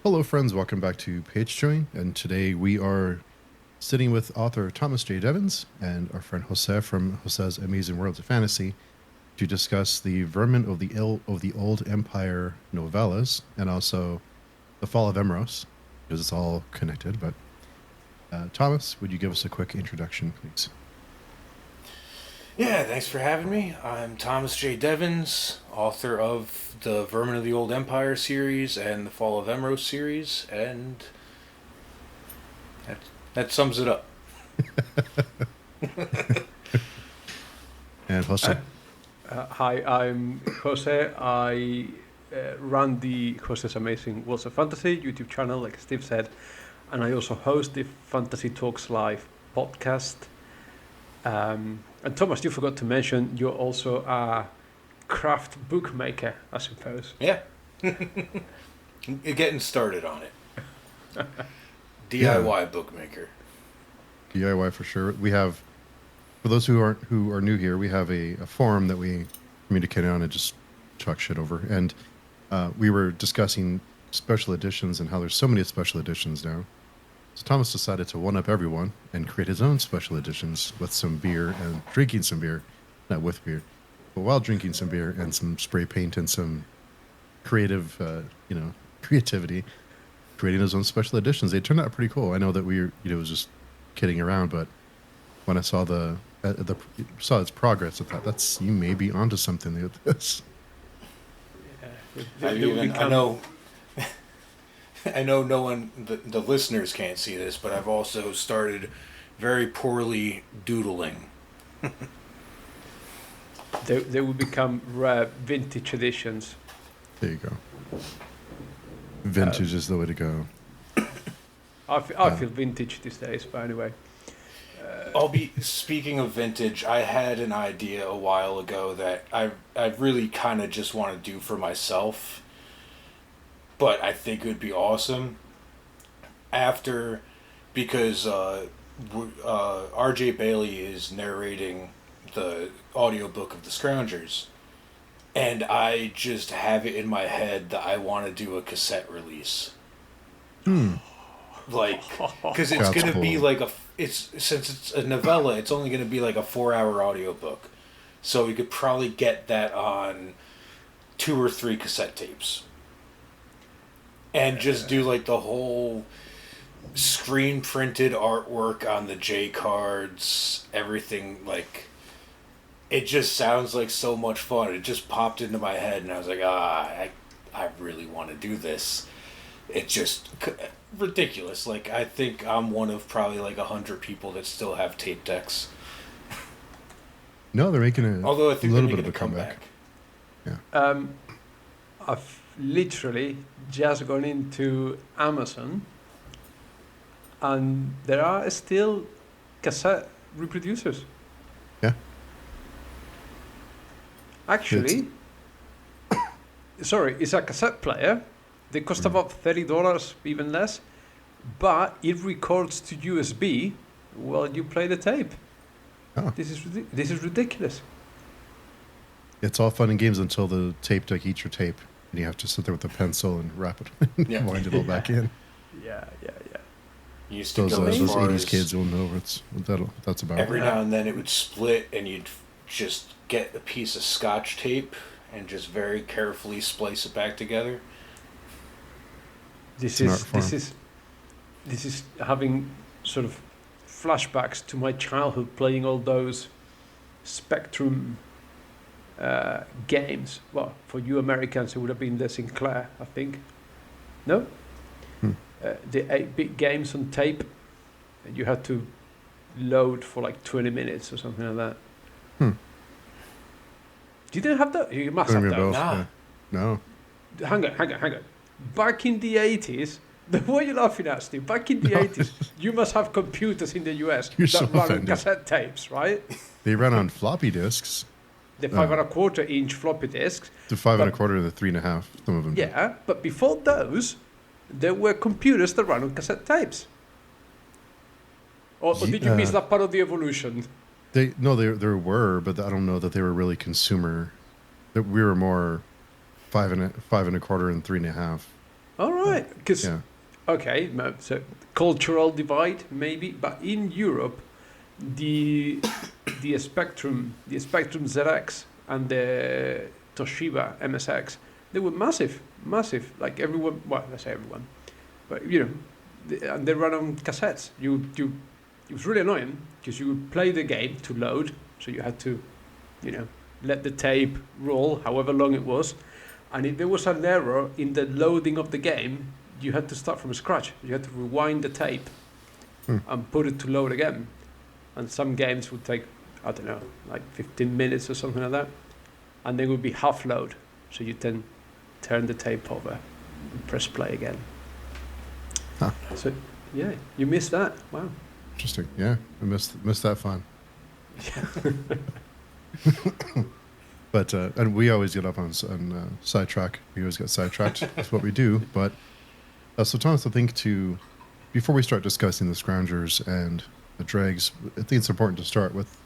Hello, friends. Welcome back to Page Join. And today we are sitting with author Thomas J. Devens and our friend Jose from Jose's Amazing Worlds of Fantasy to discuss the Vermin of the Old Empire novellas and also the Fall of Emros, because it's all connected. But Thomas, would you give us a quick introduction, please? Yeah, thanks for having me. I'm Thomas J. Devens, author of the Vermin of the Old Empire series and the Fall of Emros series, and that sums it up. And Jose. Hi, I'm Jose. I run the Jose's Amazing Worlds of Fantasy YouTube channel, like Steve said, and I also host the Fantasy Talks Live podcast. And Thomas, you forgot to mention you're also a craft bookmaker, I suppose. Yeah. Getting started on it. DIY bookmaker. DIY for sure. We have, for those who are new here, we have a forum that we communicate on and just talk shit over. And we were discussing special editions and how there's so many special editions now. So Thomas decided to one-up everyone and create his own special editions with some beer and drinking some beer, not with beer, but while drinking some beer and some spray paint and some creative, creativity, creating his own special editions. They turned out pretty cool. I know that we, was just kidding around, but when I saw saw its progress, I thought you may be onto something with this. Yeah. I know no one, the listeners can't see this, but I've also started very poorly doodling. They will become rare vintage editions. There you go. Vintage is the way to go. I feel vintage these days, but anyway. Speaking of vintage, I had an idea a while ago that I really kind of just want to do for myself. But I think it would be awesome because R.J. Bailey is narrating the audiobook of The Scroungers. And I just have it in my head that I want to do a cassette release. Like, because it's going to be like since it's a novella, it's only going to be like a 4-hour audiobook. So we could probably get that on 2 or 3 cassette tapes. And just do like the whole screen printed artwork on the J cards, everything. Like, it just sounds like so much fun. It just popped into my head, and I was like, I really want to do this. It's just ridiculous. Like, I think I'm one of probably like 100 people that still have tape decks. No, they're making Although I think little they're bit of a making comeback. Yeah. I've literally just gone into Amazon, and there are still cassette reproducers. Yeah. Actually, it's a cassette player. They cost about $30, even less, but it records to USB while you play the tape. Oh. This is ridiculous. It's all fun and games until the tape deck eats your tape, and you have to sit there with a pencil and wrap it and wind it all back in. Yeah. You used to Those go as 80s kids will know what that's about. Every now and then it would split, and you'd just get a piece of Scotch tape and just very carefully splice it back together. This is having sort of flashbacks to my childhood, playing all those Spectrum games. Well, for you Americans, it would have been the Sinclair, I think. No? The 8-bit games on tape, and you had to load for like 20 minutes or something like that. You didn't have that? You must have that. Nah. No. Hang on. Back in the 80s, what are you laughing at, Steve? Back in the 80s, you must have computers in the US You're that so run on offended. cassette tapes, right? They ran on floppy disks. The 5.25-inch floppy disks. The 5.25 and the 3.5. Some of them. did. Yeah, but before those, there were computers that ran on cassette tapes. Or did you miss that part of the evolution? There were, but I don't know that they were really consumer. That we were more 5.25 and 3.5. All right. Because Yeah. okay, so cultural divide maybe, but in Europe, the Spectrum ZX and the Toshiba MSX, they were massive. Like everyone, well, let's say everyone, but and they run on cassettes. It was really annoying because you would play the game to load, so you had to, let the tape roll, however long it was, and if there was an error in the loading of the game, you had to start from scratch. You had to rewind the tape and put it to load again. And some games would take, I don't know, like 15 minutes or something like that, and they would be half load. So you then turn the tape over and press play again. Huh. So yeah, you missed that. Wow. Interesting. Yeah, I missed that fun. But and we always get up on sidetrack. We always get sidetracked. That's what we do. But so Thomas, I think before we start discussing the Scroungers and the Dregs, I think it's important to start with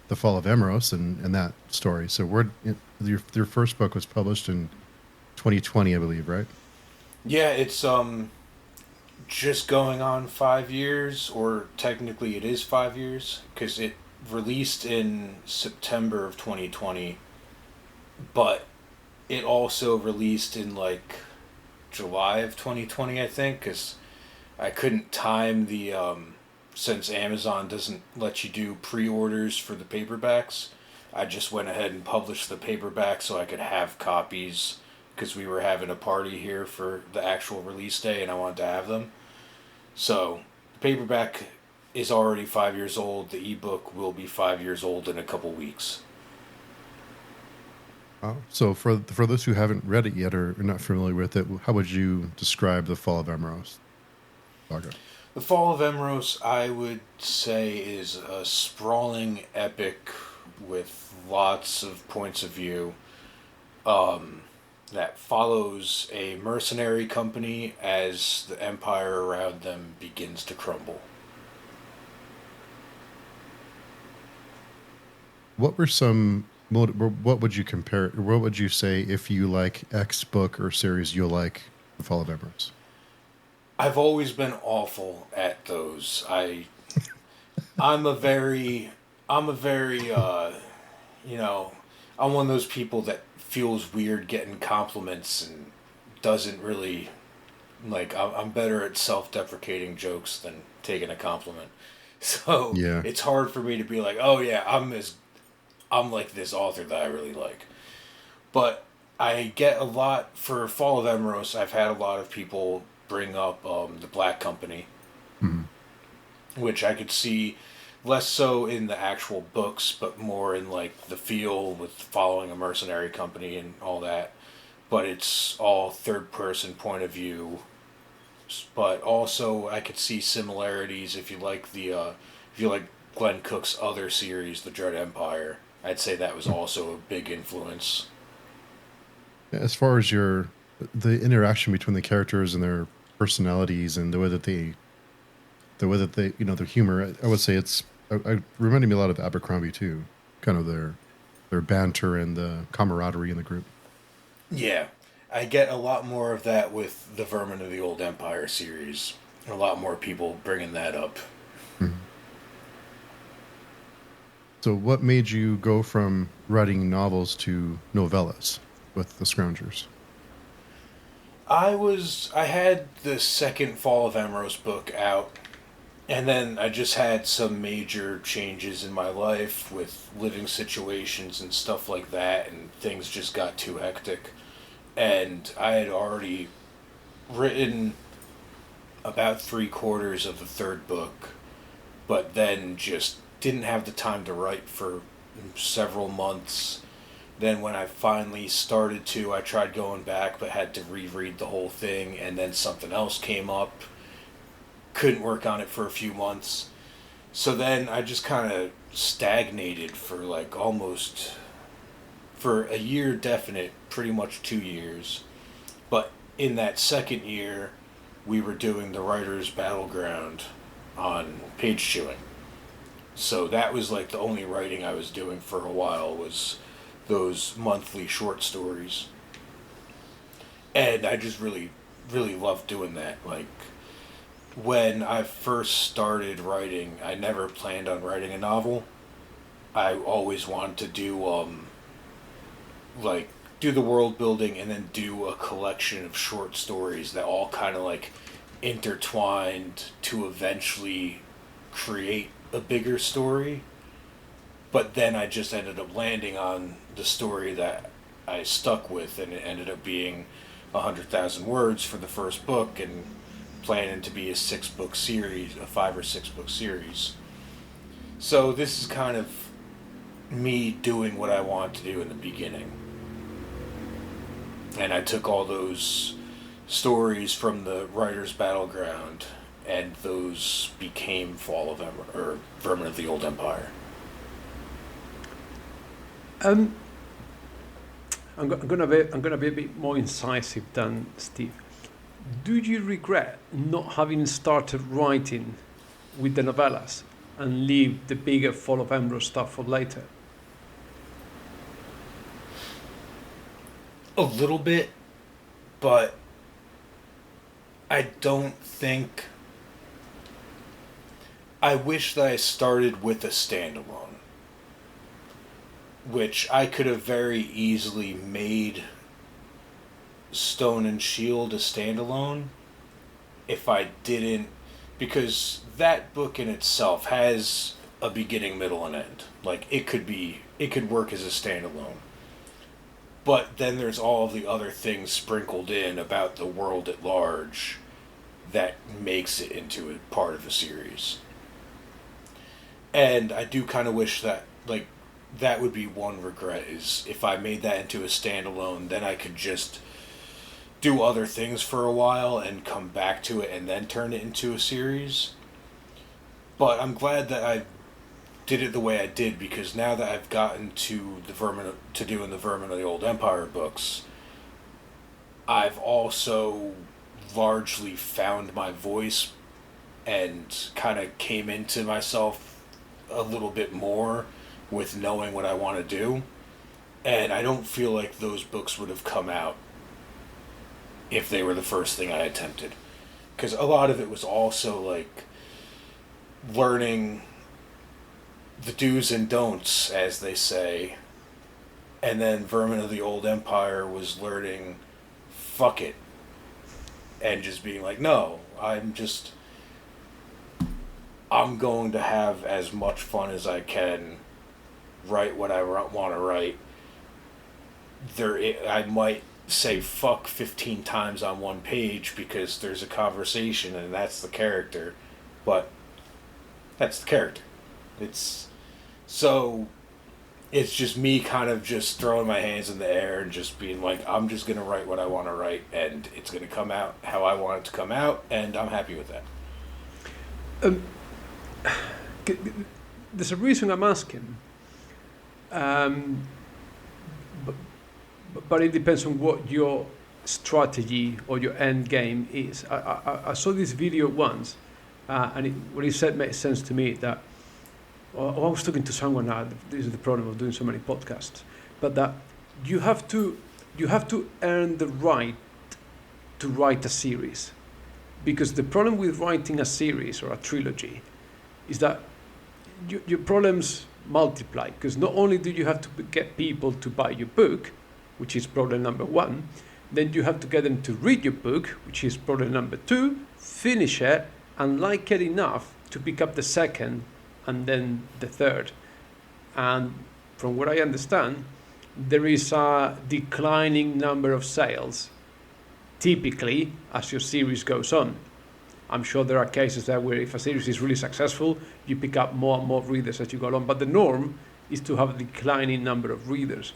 the Fall of Emros and that story. So your first book was published in 2020, I believe, right? Yeah, it's just going on 5 years, or technically it is 5 years, because it released in September of 2020, but it also released in like July of 2020, I think, because I couldn't time the since Amazon doesn't let you do pre-orders for the paperbacks. I just went ahead and published the paperback so I could have copies, because we were having a party here for the actual release day and I wanted to have them. So the paperback is already 5 years old. The ebook will be 5 years old in a couple weeks. So for those who haven't read it yet or are not familiar with it, how would you describe the Fall of Emros saga? The Fall of Emros, I would say, is a sprawling epic with lots of points of view that follows a mercenary company as the empire around them begins to crumble. What would you compare? What would you say if you like X book or series, you'll like the Fall of Emros? I've always been awful at those. I'm a very, I'm one of those people that feels weird getting compliments and doesn't really, I'm better at self-deprecating jokes than taking a compliment. So yeah, it's hard for me to be like, oh yeah, I'm like this author that I really like. But I get a lot for Fall of Emros. I've had a lot of people bring up the Black Company, which I could see less so in the actual books, but more in like the feel with following a mercenary company and all that. But it's all third person point of view. But also I could see similarities if you like Glenn Cook's other series, The Dread Empire. I'd say that was also a big influence. as far as the interaction between the characters and their personalities and the way that they their humor, I would say I reminded me a lot of Abercrombie too, kind of their banter and the camaraderie in the group. Yeah, I get a lot more of that with the Vermin of the Old Empire series. A lot more people bringing that up. Mm-hmm. So what made you go from writing novels to novellas with the Scroungers? I had the second Fall of Emros book out, and then I just had some major changes in my life with living situations and stuff like that, and things just got too hectic. And I had already written about 3/4 of the third book, but then just didn't have the time to write for several months. Then when I finally started to, I tried going back but had to reread the whole thing, and then something else came up. Couldn't work on it for a few months. So then I just kind of stagnated for like almost for a year definite, pretty much 2 years. But in that second year, we were doing the Writer's Battleground on page chewing. So that was like the only writing I was doing for a while was those monthly short stories. And I just really really love doing that. Like, when I first started writing, I never planned on writing a novel. I always wanted to do like do the world building and then do a collection of short stories that all kind of like intertwined to eventually create a bigger story. But then I just ended up landing on the story that I stuck with, and it ended up being 100,000 words for the first book, and planning to be a 6-book series, a 5 or 6 book series. So this is kind of me doing what I wanted to do in the beginning. And I took all those stories from the Writer's Battleground, and those became Fall of Emros, or Vermin of the Old Empire. I'm gonna be a bit more incisive than Steve. Do you regret not having started writing with the novellas and leave the bigger Fall of Emros stuff for later? A little bit, but I don't think. I wish that I started with a standalone, which I could have very easily made Stone and Shield a standalone if I didn't, because that book in itself has a beginning, middle, and end. Like, it could work as a standalone. But then there's all the other things sprinkled in about the world at large that makes it into a part of a series. And I do kind of wish that, like, that would be one regret, is if I made that into a standalone, then I could just do other things for a while and come back to it and then turn it into a series. But I'm glad that I did it the way I did, because now that I've gotten to doing the Vermin of the Old Empire books, I've also largely found my voice and kind of came into myself a little bit more with knowing what I want to do. And I don't feel like those books would have come out if they were the first thing I attempted. Because a lot of it was also like learning the do's and don'ts, as they say. And then Vermin of the Old Empire was learning fuck it. And just being like, no, I'm going to have as much fun as I can, write what I want to write. I might say fuck 15 times on one page because there's a conversation and that's the character, but that's the character. It's just me kind of just throwing my hands in the air and just being like, I'm just going to write what I want to write, and it's going to come out how I want it to come out, and I'm happy with that. There's a reason I'm asking, but it depends on what your strategy or your end game is. I saw this video once, and what he said made sense to me. That I was talking to someone now. This is the problem of doing so many podcasts, but that you have to earn the right to write a series, because the problem with writing a series or a trilogy is that your problems multiply, because not only do you have to get people to buy your book, which is problem number 1, then you have to get them to read your book, which is problem number 2, finish it, and like it enough to pick up the second and then the third. And from what I understand, there is a declining number of sales typically as your series goes on. I'm sure there are cases there where if a series is really successful, you pick up more and more readers as you go along, but the norm is to have a declining number of readers.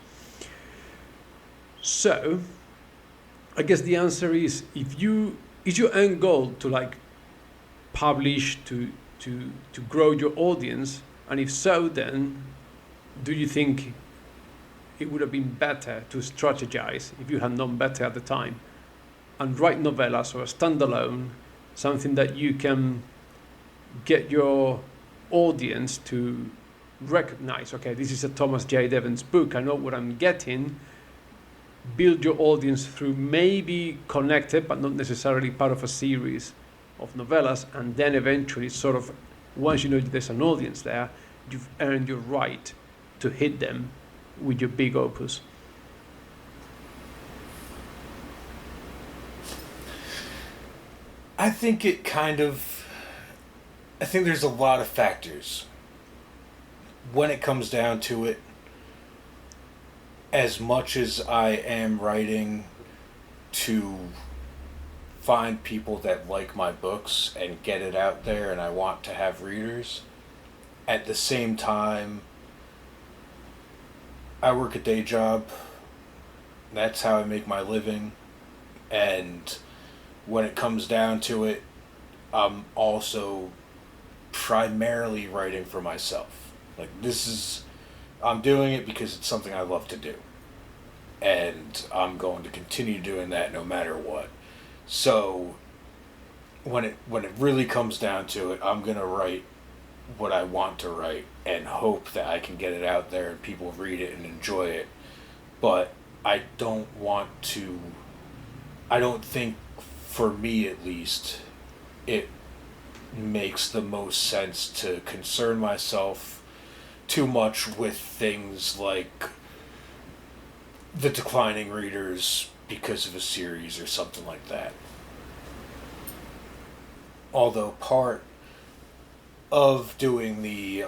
So, I guess the answer is, is your end goal to like publish, to grow your audience, and if so, then do you think it would have been better to strategize, if you had known better at the time, and write novellas or a standalone, something that you can get your audience to recognize, okay, this is a Thomas J. Devens book, I know what I'm getting, build your audience through maybe connected but not necessarily part of a series of novellas, and then eventually sort of once you know there's an audience there, you've earned your right to hit them with your big opus. I think there's a lot of factors. When it comes down to it, as much as I am writing to find people that like my books and get it out there and I want to have readers, at the same time, I work a day job. That's how I make my living. And when it comes down to it, I'm also primarily writing for myself. Like, I'm doing it because it's something I love to do. And I'm going to continue doing that no matter what. So, when it really comes down to it, I'm going to write what I want to write and hope that I can get it out there and people read it and enjoy it. But I don't think, for me at least, it makes the most sense to concern myself too much with things like the declining readers because of a series or something like that. Although part of doing the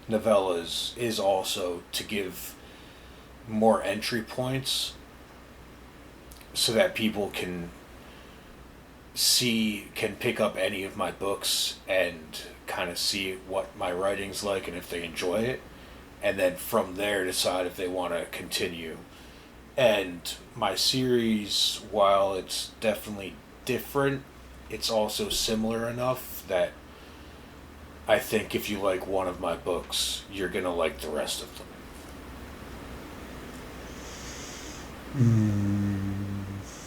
novellas is also to give more entry points so that people can pick up any of my books and kind of see what my writing's like and if they enjoy it, and then from there decide if they want to continue. And my series, while it's definitely different, it's also similar enough that I think if you like one of my books, you're going to like the rest of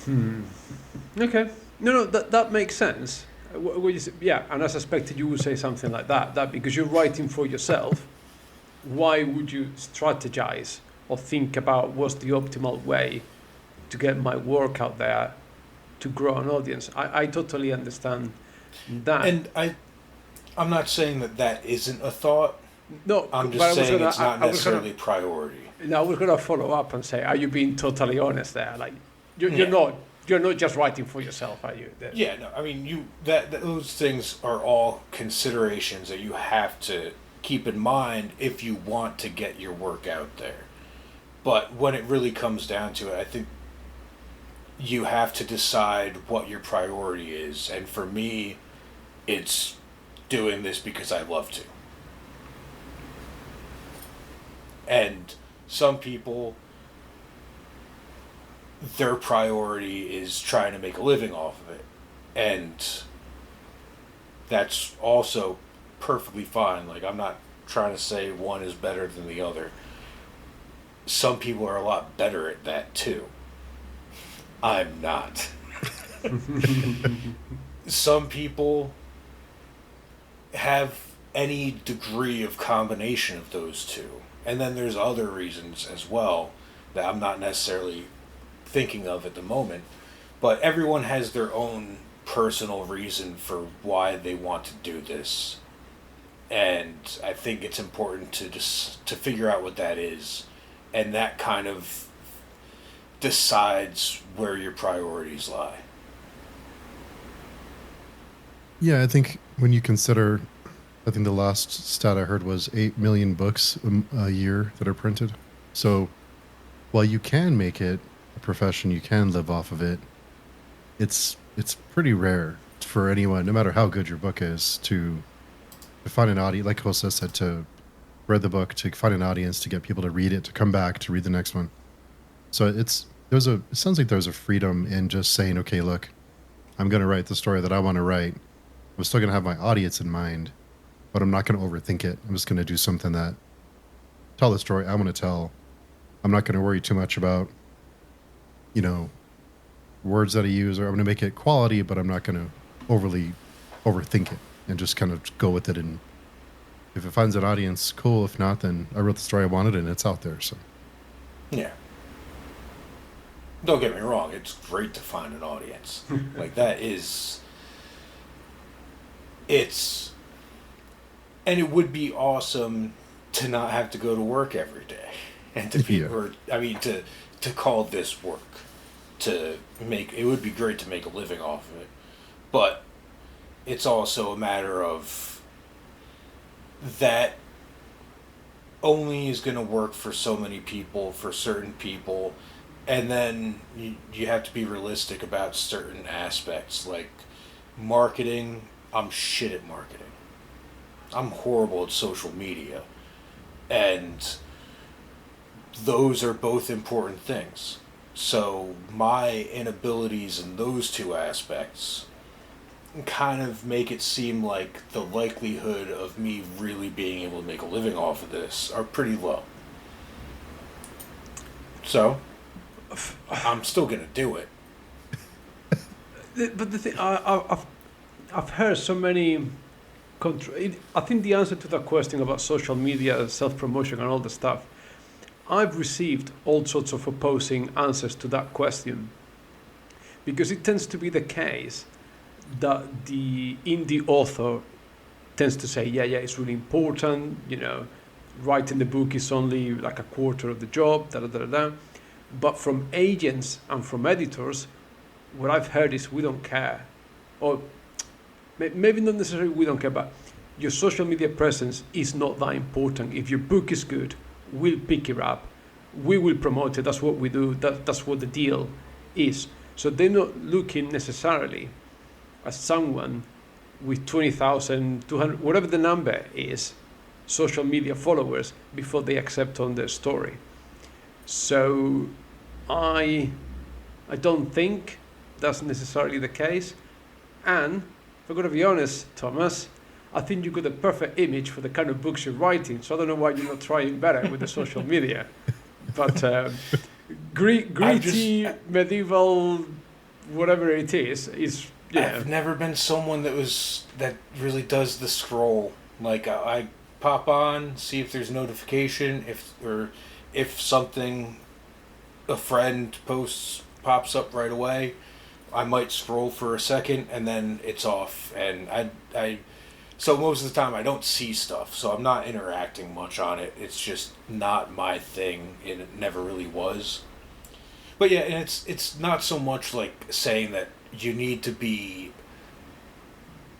them. Okay. No, that makes sense. Yeah, and I suspected you would say something like that. That because you're writing for yourself, why would you strategize or think about what's the optimal way to get my work out there to grow an audience? I totally understand that. And I'm not saying that isn't a thought. No, I'm just saying it's not necessarily priority. Now we're gonna follow up and say, are you being totally honest there? Like, you're not just writing for yourself, are you? Yeah, no. I mean, those things are all considerations that you have to keep in mind if you want to get your work out there. But when it really comes down to it, I think you have to decide what your priority is. And for me, it's doing this because I love to. And some people, their priority is trying to make a living off of it. And that's also perfectly fine. Like, I'm not trying to say one is better than the other. Some people are a lot better at that too. I'm not. Some people have any degree of combination of those two. And then there's other reasons as well that I'm not necessarily thinking of at the moment. But everyone has their own personal reason for why they want to do this. And I think it's important to figure out what that is. And that kind of decides where your priorities lie. Yeah, I think when you consider, I think the last stat I heard was 8 million books a year that are printed. So while you can make it a profession, you can live off of it, it's pretty rare for anyone, no matter how good your book is, to find an audience, like Jose said, to read the book, to find an audience, to get people to read it, to come back to read the next one. So it sounds like there's a freedom in just saying, okay, look, I'm going to write the story that I want to write. I'm still going to have my audience in mind, but I'm not going to overthink it. I'm just going to do something that tell the story I want to tell. I'm not going to worry too much about, words that I use, or I'm going to make it quality, but I'm not going to overly overthink it and just kind of go with it. And if it finds an audience, cool. If not, then I wrote the story I wanted and it's out there. So, yeah. Don't get me wrong, it's great to find an audience. Like, that is... It's... And it would be awesome to not have to go to work every day. And to be... Or, I mean, to call this work. To make... It would be great to make a living off of it. But it's also a matter of... That only is going to work for so many people, for certain people... And then you have to be realistic about certain aspects. Like marketing, I'm shit at marketing. I'm horrible at social media. And those are both important things. So my inabilities in those two aspects kind of make it seem like the likelihood of me really being able to make a living off of this are pretty low. So... I'm still gonna do it. But the thing, I've heard so many. I think the answer to that question about social media, self-promotion, and all the stuff, I've received all sorts of opposing answers to that question, because it tends to be the case that the indie author tends to say, yeah, it's really important. Writing the book is only like a quarter of the job. But from agents and from editors, what I've heard is we don't care. Or maybe not necessarily we don't care, but your social media presence is not that important. If your book is good, we'll pick it up. We will promote it. That's what we do. That's what the deal is. So they're not looking necessarily at someone with 20,000, 200, whatever the number is, social media followers before they accept on their story. So I don't think that's necessarily the case. And if I'm going to be honest, Thomas, I think you got the perfect image for the kind of books you're writing. So I don't know why you're not trying better with the social media. But gritty, medieval, whatever it is yeah. I've never been someone that really does the scroll. Like I pop on, see if there's notification, if something a friend posts pops up right away, I might scroll for a second and then it's off. And so most of the time I don't see stuff, so I'm not interacting much on it. It's just not my thing, and it never really was. But yeah, and it's not so much like saying that you need to be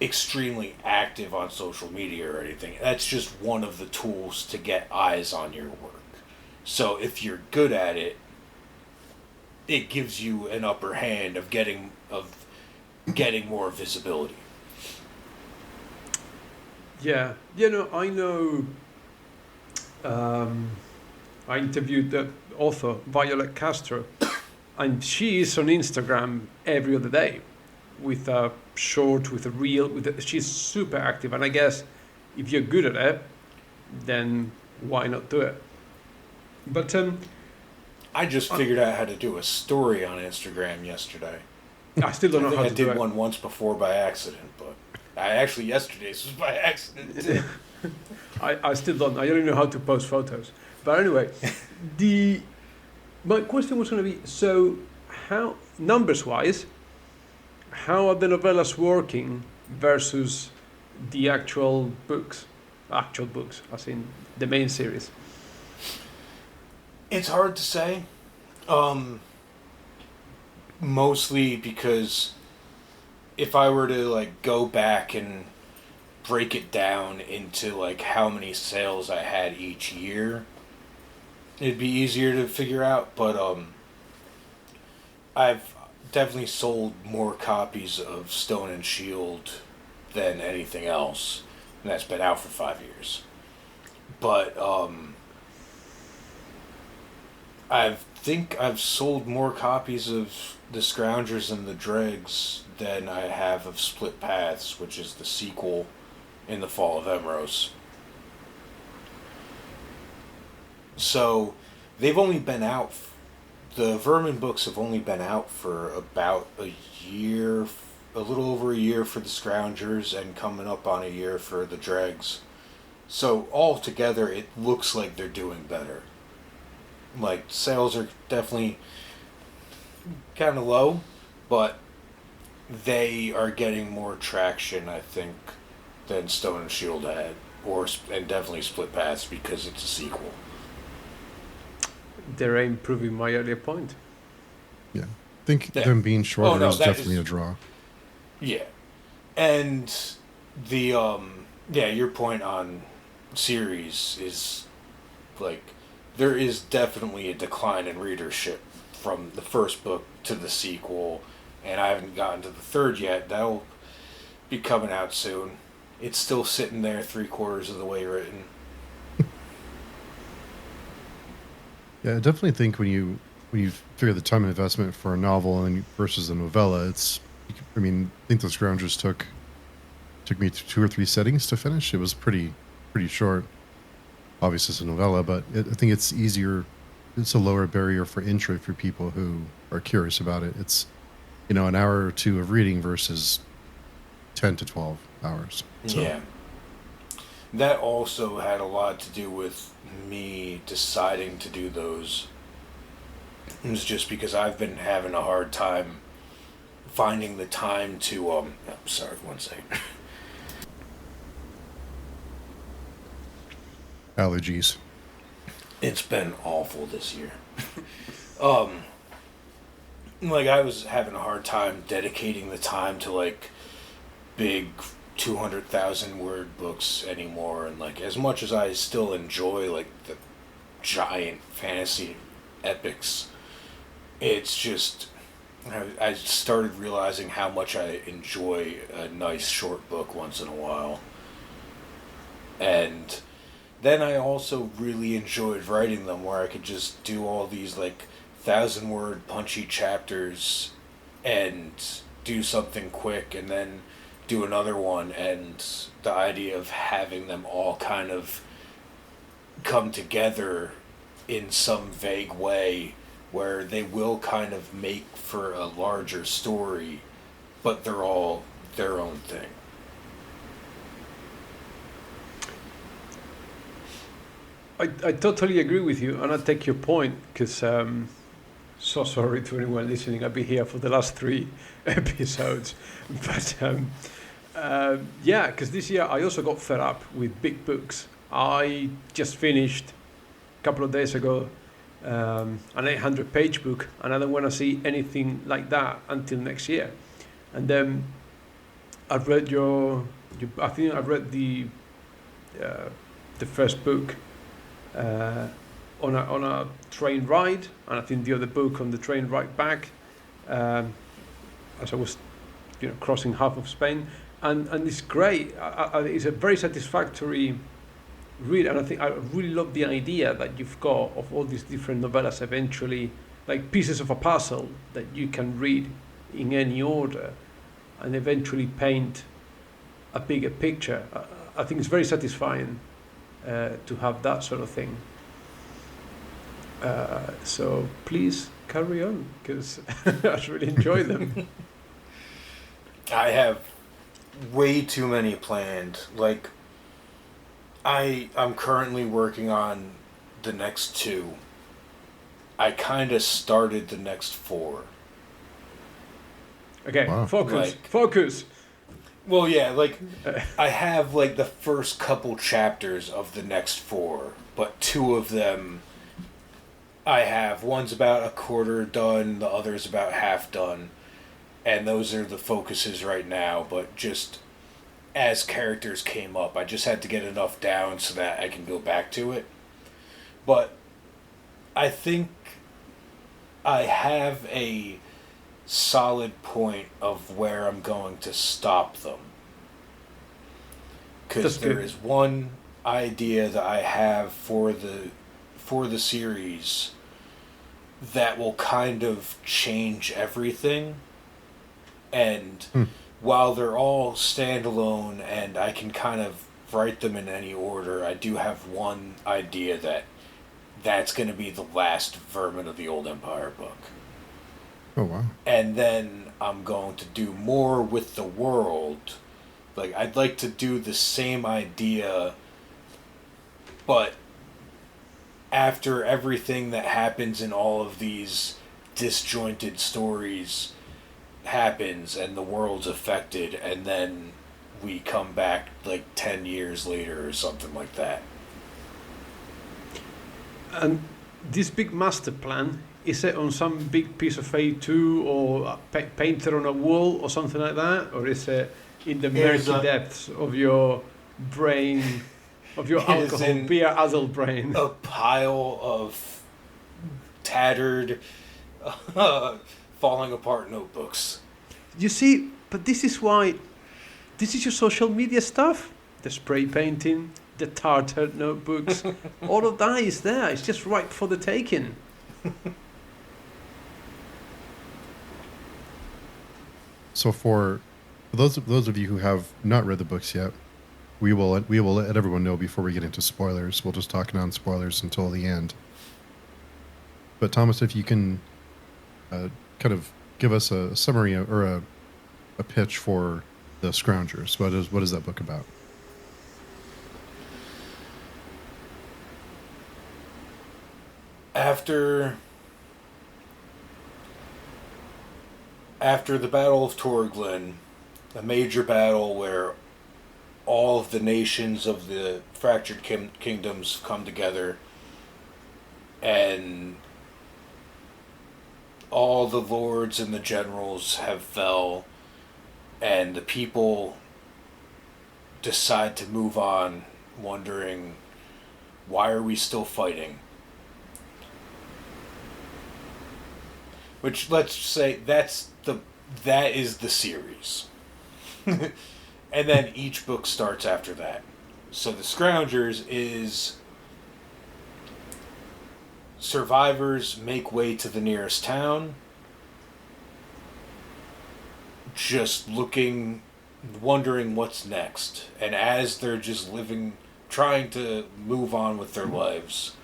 extremely active on social media or anything. That's just one of the tools to get eyes on your work. So if you're good at it, it gives you an upper hand of getting more visibility. Yeah, I know. I interviewed the author Violet Castro, and she is on Instagram every other day, with a short, with a reel. She's super active, and I guess if you're good at it, then why not do it? But I just figured out how to do a story on Instagram yesterday. I still don't know how to do it. I did one once before by accident, but yesterday's was by accident too. I still don't. I don't know how to post photos. But anyway, my question was going to be: so, how numbers-wise, how are the novellas working versus the actual books, as in the main series? It's hard to say. Mostly because if I were to go back and break it down into how many sales I had each year, it'd be easier to figure out. But I've definitely sold more copies of Stone and Shield than anything else, and that's been out for 5 years. But I think I've sold more copies of The Scroungers and the Dregs than I have of Split Paths, which is the sequel in the Fall of Emros. So they've only been out, the Vermin books have only been out for about a year, a little over a year for the Scroungers, and coming up on a year for the Dregs. So altogether, it looks like they're doing better. Sales are definitely... kind of low, but they are getting more traction, I think, than Stone and Shield had, and definitely Split Paths because it's a sequel. They're improving my earlier point. Yeah, I think them being shorter is definitely a draw. Yeah, and the your point on series is like there is definitely a decline in readership from the first book to the sequel, and I haven't gotten to the third yet. That'll be coming out soon. It's still sitting there 3/4 of the way written. Yeah, I definitely think when you figure the time investment for a novel and versus a novella, I think The Scroungers took me 2 or 3 settings to finish. It was pretty short. Obviously, it's a novella, but I think it's easier. It's a lower barrier for entry for people who are curious about it. It's an hour or two of reading versus 10 to 12 hours. So. Yeah. That also had a lot to do with me deciding to do those. It was just because I've been having a hard time finding the time to sorry, one second. Allergies. It's been awful this year. Like I was having a hard time dedicating the time to like big 200,000 word books anymore, and like as much as I still enjoy like the giant fantasy epics, it's just I started realizing how much I enjoy a nice short book once in a while. And then I also really enjoyed writing them where I could just do all these like 1,000-word punchy chapters and do something quick and then do another one, and the idea of having them all kind of come together in some vague way where they will kind of make for a larger story, but they're all their own thing. I totally agree with you, and I take your point, because so sorry to anyone listening. I've been here for the last 3 episodes, but yeah, because this year I also got fed up with big books. I just finished a couple of days ago an 800-page book, and I don't want to see anything like that until next year. And then I've read I think I read the first book on a train ride, and I think the other book on the train ride back, as I was crossing half of Spain, and it's great. It's a very satisfactory read, and I think I really love the idea that you've got of all these different novellas eventually like pieces of a puzzle that you can read in any order and eventually paint a bigger picture. I think it's very satisfying to have that sort of thing. So please carry on, because I really enjoy them. I have way too many planned. Like, I'm currently working on the next 2. I kind of started the next 4. Okay, wow. Focus. Well, yeah, like, I have, like, the first couple chapters of the next 4, but 2 of them I have. One's about a quarter done, the other's about half done, and those are the focuses right now, but just as characters came up, I just had to get enough down so that I can go back to it. But I think I have a solid point of where I'm going to stop them. Because there is one idea that I have for the series that will kind of change everything. And while they're all standalone and I can kind of write them in any order, I do have one idea that's going to be the last Vermin of the Old Empire book. Oh, wow. And then I'm going to do more with the world. Like, I'd like to do the same idea, but after everything that happens in all of these disjointed stories happens and the world's affected, and then we come back like 10 years later or something like that. And this big master plan, is it on some big piece of A2 or painted on a wall or something like that? Or is it in the murky depths of your brain, of your alcohol, beer addled brain? A pile of tattered, falling apart notebooks. You see, but this is your social media stuff. The spray painting, the tartar notebooks, all of that is there. It's just right for the taking. So for those of you who have not read the books yet, we will let everyone know before we get into spoilers. We'll just talk non-spoilers until the end. But Thomas, if you can kind of give us a summary or a pitch for the Scroungers. What is that book about? After the Battle of Torglin, a major battle where all of the nations of the fractured kingdoms come together, and all the lords and the generals have fell, and the people decide to move on, wondering, why are we still fighting? Which, let's say, that is the series. And then each book starts after that. So the Scroungers is survivors make way to the nearest town, just looking, wondering what's next. And as they're just living, trying to move on with their lives,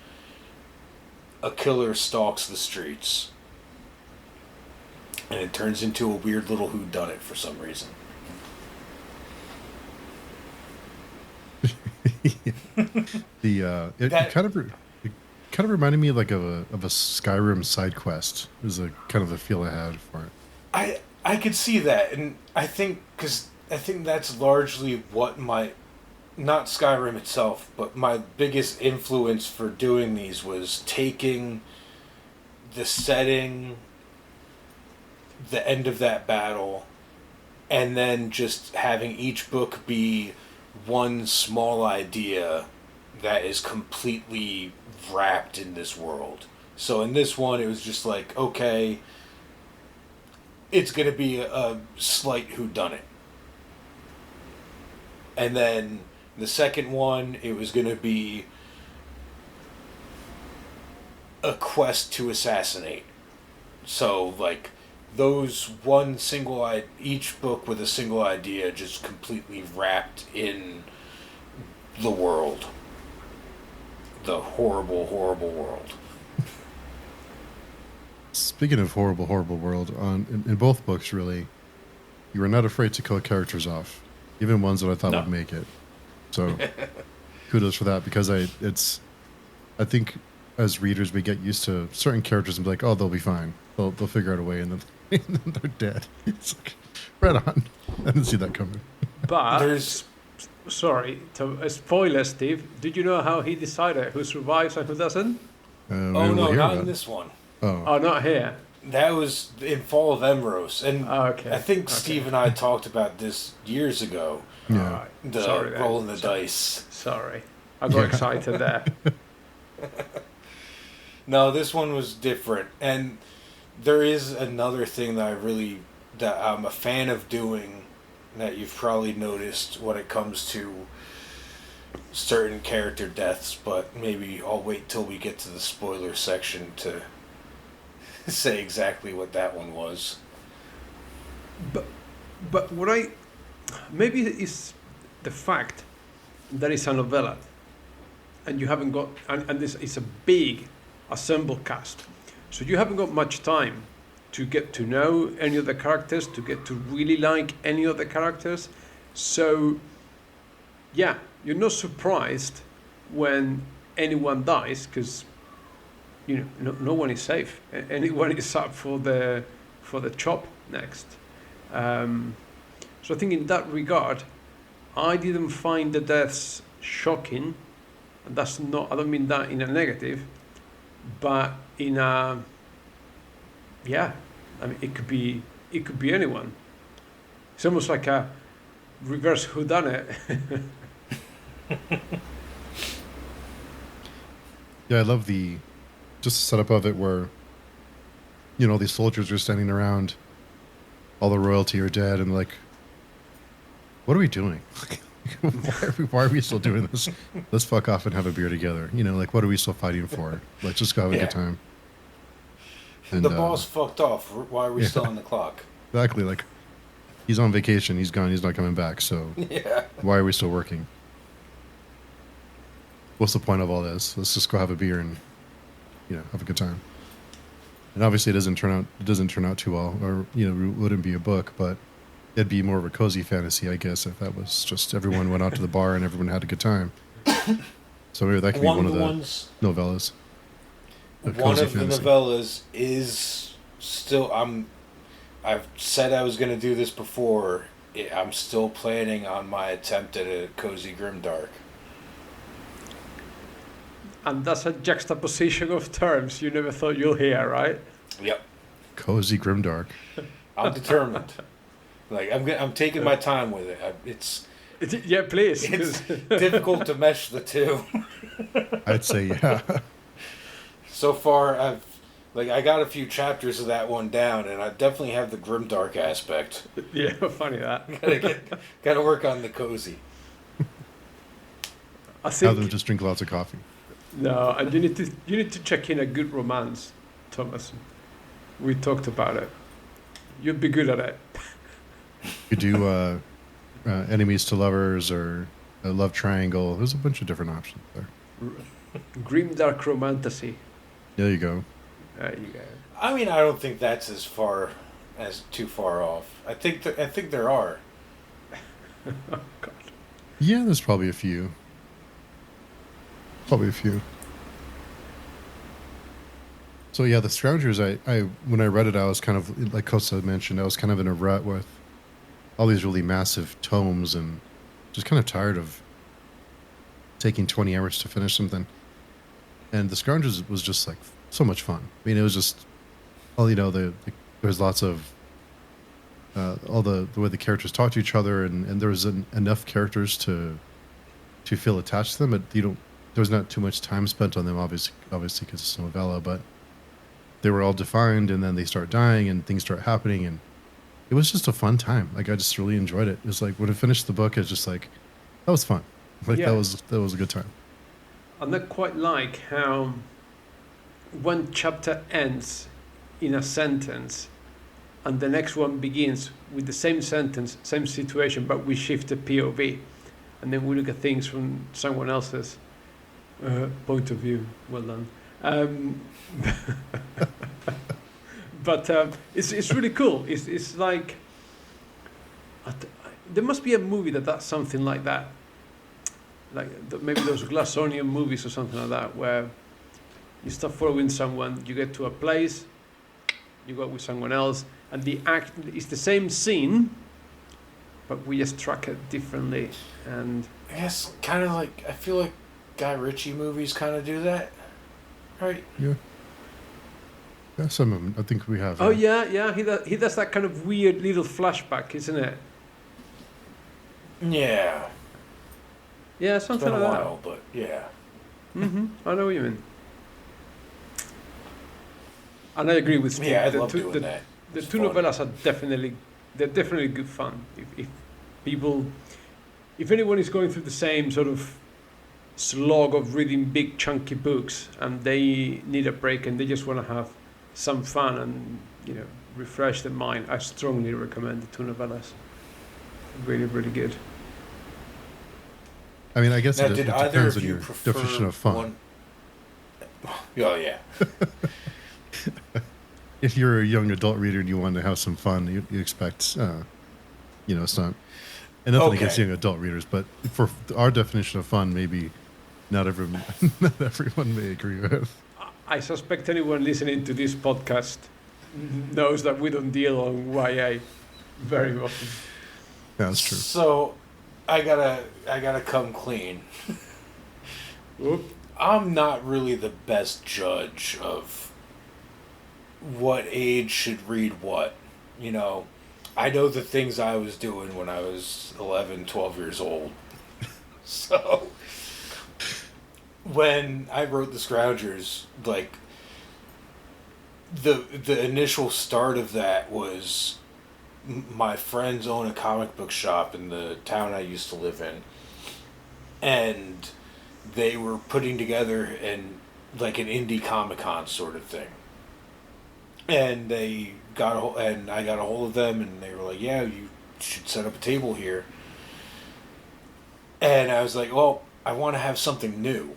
a killer stalks the streets. And it turns into a weird little whodunit for some reason. It kind of reminded me like of a Skyrim side quest. It was a kind of the feel I had for it. I could see that, and I think that's largely what not Skyrim itself, but my biggest influence for doing these was taking the setting, the end of that battle, and then just having each book be one small idea that is completely wrapped in this world. So in this one, it was just like, okay, it's going to be a slight whodunit. And then the second one, it was going to be a quest to assassinate. So, like, each book with a single idea just completely wrapped in the world. The horrible, horrible world. Speaking of horrible, horrible world, in both books, really, you were not afraid to kill characters off, even ones that I thought would make it. So, kudos for that, because I think as readers we get used to certain characters and be like, oh, they'll be fine, they'll figure out a way, and then they're dead. It's like, right on. I didn't see that coming. But sorry to spoiler, Steve. Did you know how he decided who survives and who doesn't? No, not in this one. Oh, not here. That was in Fall of Emros, and okay. I think Steve and I talked about this years ago. Yeah. Rolling the dice. Sorry, I got excited there. No, this one was different, and there is another thing that I'm a fan of doing, that you've probably noticed when it comes to certain character deaths, but maybe I'll wait till we get to the spoiler section to say exactly what that one was. But maybe it's the fact that it's a novella, and you haven't got, and this is a big assembled cast, so you haven't got much time to get to know any of the characters, to get to really like any of the characters. So, yeah, you're not surprised when anyone dies, because no one is safe. Anyone is up for the chop next. So I think in that regard, I didn't find the deaths shocking. And that's not. I don't mean that in a negative, but in a. Yeah, I mean it could be anyone. It's almost like a reverse whodunit. Yeah, I love the setup of it where, these soldiers are standing around, all the royalty are dead, and like, what are we doing? Why are we still doing this? Let's fuck off and have a beer together. Like, what are we still fighting for? Let's just go have a good time. And, the boss fucked off. Why are we still on the clock? Exactly. Like, he's on vacation. He's gone. He's not coming back. So why are we still working? What's the point of all this? Let's just go have a beer and, have a good time. And obviously, it doesn't turn out too well, or it wouldn't be a book, but it'd be more of a cozy fantasy, I guess, if that was just everyone went out to the bar and everyone had a good time. So maybe that could be one of the novellas. One of the novellas is still. I've said I was going to do this before. I'm still planning on my attempt at a cozy grimdark. And that's a juxtaposition of terms you never thought you'll hear, right? Yep. Cozy grimdark. I'm determined. Like I'm taking my time with it. Yeah, please. It's difficult to mesh the two. I'd say yeah. So far, I got a few chapters of that one down, and I definitely have the grimdark aspect. Yeah, funny that. Gotta work on the cozy. I think. Have them just drink lots of coffee. No, and you need to check in a good romance, Thomas. We talked about it. You'd be good at it. You do enemies to lovers or a love triangle. There's a bunch of different options there. Grimdark romantasy. There you go. There you go. I mean, I don't think that's too far off. I think there are. Oh God. Yeah, there's probably a few. So yeah, the Scroungers. I when I read it, I was kind of like Kosta mentioned. I was kind of in a rut with all these really massive tomes, and just kind of tired of taking 20 hours to finish something. And the Scroungers was just like so much fun. I mean, it was just there's lots of all the way the characters talk to each other, and there was enough characters to feel attached to them. But there was not too much time spent on them, obviously because it's a novella, but they were all defined, and then they start dying and things start happening, and it was just a fun time. Like, I just really enjoyed it. It was like when I finished the book, it's just like, that was fun. Like, yeah. that was a good time. And I quite like how one chapter ends in a sentence and the next one begins with the same sentence, same situation, but we shift the POV, and then we look at things from someone else's point of view. Well done. But it's really cool. It's like there must be a movie that does something like that, like maybe those Glass Onion movies or something like that, where you start following someone, you get to a place, you go with someone else, and the act is the same scene, but we just track it differently. And I guess kind of like, I feel like Guy Ritchie movies kind of do that, right? Yeah. Yeah, some of them. I think we have. Oh yeah. He does that kind of weird little flashback, isn't it? Yeah. Yeah, something like that. It's been a while, but yeah. I know what you mean. And I agree with Steve. Yeah, I love doing that. The two novellas are definitely good fun. If anyone is going through the same sort of slog of reading big chunky books and they need a break and they just want to have some fun and refresh their mind, I strongly recommend the two novellas. Really, really good. I mean, I guess now, it depends on your definition of fun. Oh yeah. If you're a young adult reader and you want to have some fun, you expect, it's not. And nothing against young adult readers, but for our definition of fun, maybe not everyone may agree with. I suspect anyone listening to this podcast knows that we don't deal on YA very often. Yeah, that's true. So, I gotta come clean. Oop. I'm not really the best judge of what age should read what. You know, I know the things I was doing when I was 11, 12 years old. So, when I wrote The Scroungers, like, the initial start of that was my friends own a comic book shop in the town I used to live in, and they were putting together an indie Comic-Con sort of thing, and I got a hold of them, and they were like, "Yeah, you should set up a table here." And I was like, "Well, I want to have something new."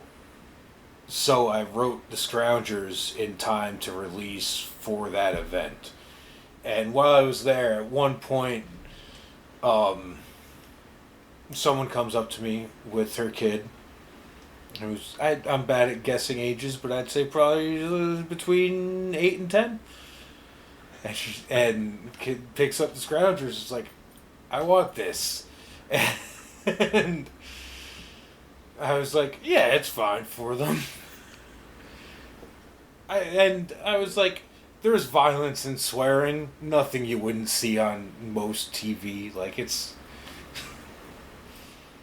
So I wrote The Scroungers in time to release for that event. And while I was there, at one point, someone comes up to me with her kid. I'm bad at guessing ages, but I'd say probably between 8 and 10. And kid picks up The Scroungers. It's like, I want this. And I was like, yeah, it's fine for them. I was like, there's violence and swearing, nothing you wouldn't see on most TV. Like, it's...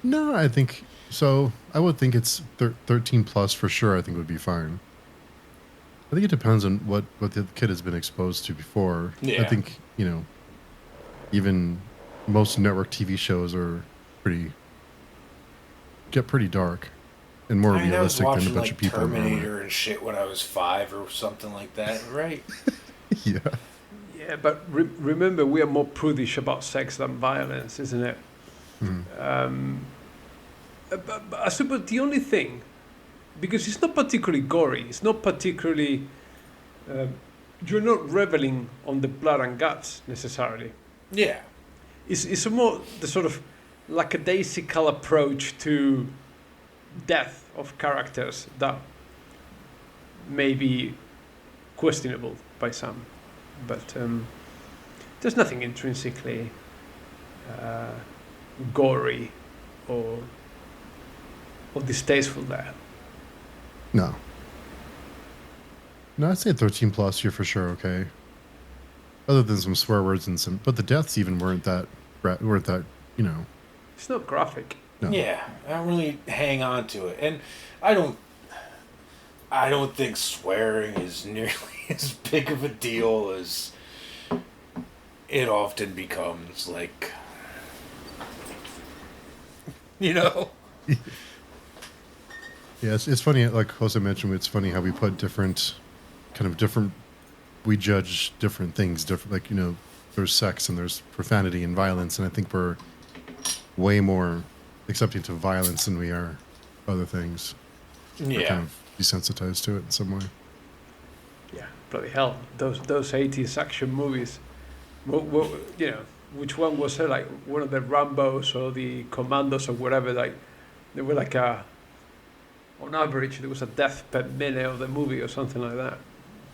No, I think so. I would think it's 13 plus for sure. I think would be fine. I think it depends on what the kid has been exposed to before. Yeah. I think, even most network TV shows are get pretty dark and more realistic than a bunch of people. Terminator and shit when I was 5 or something like that, right? Yeah. Yeah, but remember, we are more prudish about sex than violence, isn't it? But I suppose the only thing, because it's not particularly gory, it's not particularly... you're not reveling on the blood and guts, necessarily. Yeah. It's more the sort of lackadaisical approach to death of characters that may be questionable by some. But there's nothing intrinsically gory or distasteful there. No, I'd say 13 plus. You're for sure okay. Other than some swear words and but the deaths even weren't that. It's not graphic. No. Yeah, I don't really hang on to it, and I don't think swearing is nearly as big of a deal as it often becomes. Like, Yeah, it's funny. Like Jose mentioned, it's funny how we put different. We judge different things. There's sex and there's profanity and violence, and I think we're way more accepting to violence than we are other things. yeah, We're kind of desensitized to it in some way. Yeah, bloody hell! Those 80s action movies. Which one was it? Like one of the Rambos or the Commandos or whatever. Like they were like on average, there was a death per minute of the movie or something like that.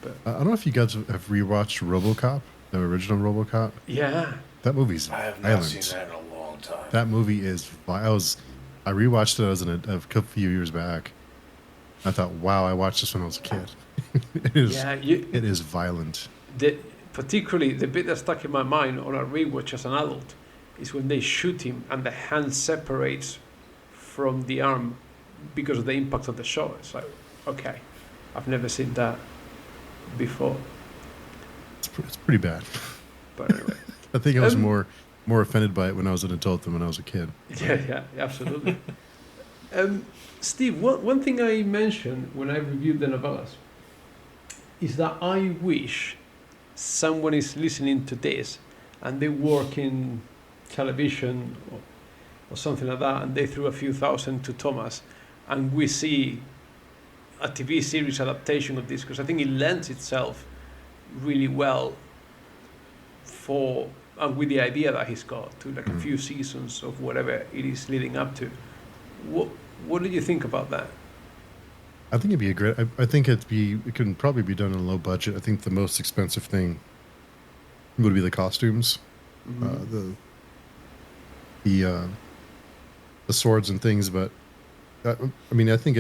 But I don't know if you guys have rewatched RoboCop, the original RoboCop. yeah, That movie's I have violent. not seen that in a long time. That movie is. I rewatched it a few years back. I thought, wow, I watched this when I was a kid. It is violent. Particularly the bit that stuck in my mind on a rewatch as an adult is when they shoot him and the hand separates from the arm because of the impact of the shot. It's like, okay, I've never seen that before. It's pretty bad. But anyway, I think I was more offended by it when I was an adult than when I was a kid. yeah, absolutely. Steve, one thing I mentioned when I reviewed the novellas is that I wish someone is listening to this and they work in television or something like that, and they threw a few thousand to Thomas, and we see a TV series adaptation of this, because I think it lends itself really well and with the idea that he's got to like a few seasons of whatever it is leading up to. What did you think about that? I think it'd be a great. I think it can probably be done in a low budget. I think the most expensive thing would be the costumes, the the uh, the swords and things. But I mean, I think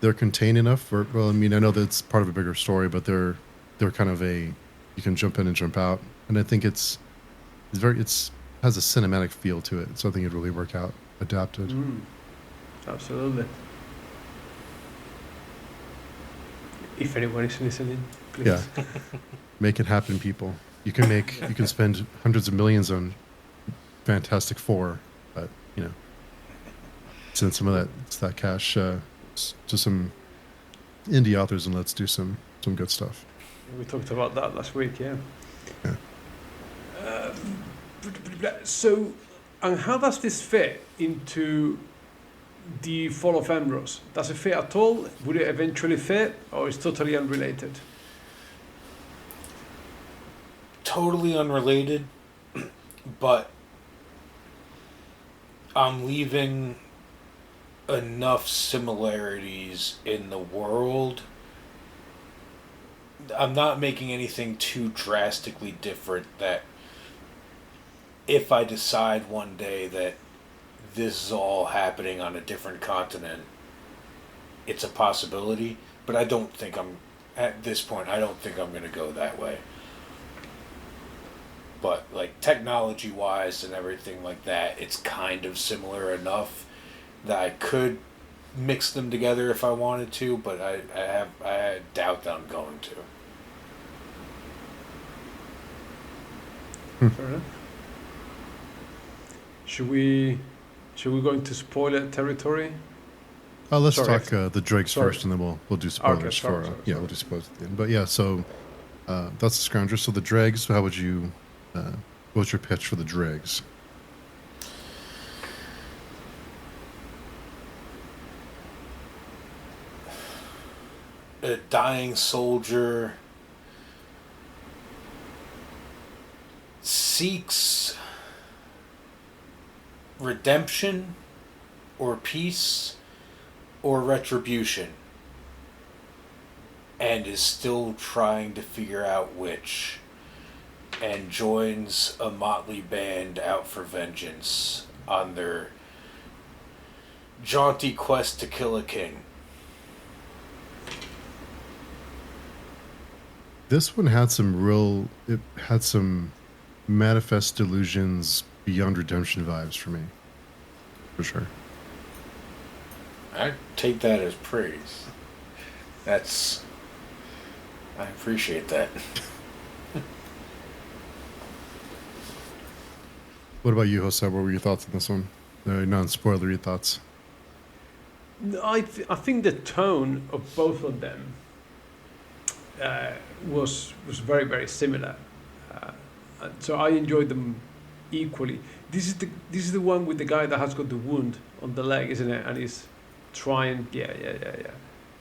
they're contained enough. Well, I mean, I know that's part of a bigger story, but they're kind of you can jump in and jump out, and I think it's has a cinematic feel to it. So I think it'd really work out adapted. Absolutely. If anyone is listening, please. Yeah, make it happen, people. You can spend hundreds of millions on Fantastic Four, but send some of that cash to some indie authors and let's do some good stuff. We talked about that last week, yeah. Yeah. So, and how does this fit into the Fall of Emros? Does it fit at all? Would it eventually fit, or is totally unrelated? Totally unrelated, but I'm leaving enough similarities in the world. I'm not making anything too drastically different that if I decide one day that this is all happening on a different continent, it's a possibility, but I don't think at this point, I don't think I'm going to go that way. But like technology wise and everything like that, it's kind of similar enough that I could mix them together if I wanted to, but I doubt that I'm going to. Fair enough. Should we go into spoiler territory? Let's talk the dregs first, and then we'll do spoilers sorry. We'll do spoilers at the end. But yeah, so that's the Scoundrels. So the dregs. How would you? What's your pitch for the dregs? A dying soldier seeks redemption or peace or retribution and is still trying to figure out which, and joins a motley band out for vengeance on their jaunty quest to kill a king. This one had some manifest delusions beyond redemption vibes for me, for sure. I take that as praise. I appreciate that. What about you, Jose? What were your thoughts on this one? Non-spoilery thoughts. I think the tone of both of them was very, very similar. So I enjoyed them equally. This is the one with the guy that has got the wound on the leg, isn't it? And he's trying, yeah.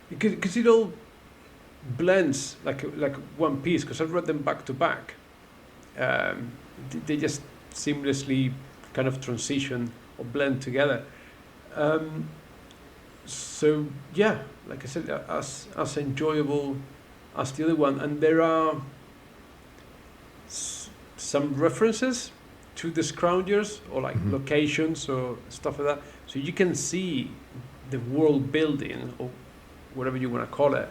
Because it all blends like one piece. Because I've read them back to back. They just seamlessly kind of transition or blend together. So yeah, like I said, as enjoyable as the other one, and there are some references to the Scroungers or like locations or stuff like that, so you can see the world building or whatever you want to call it,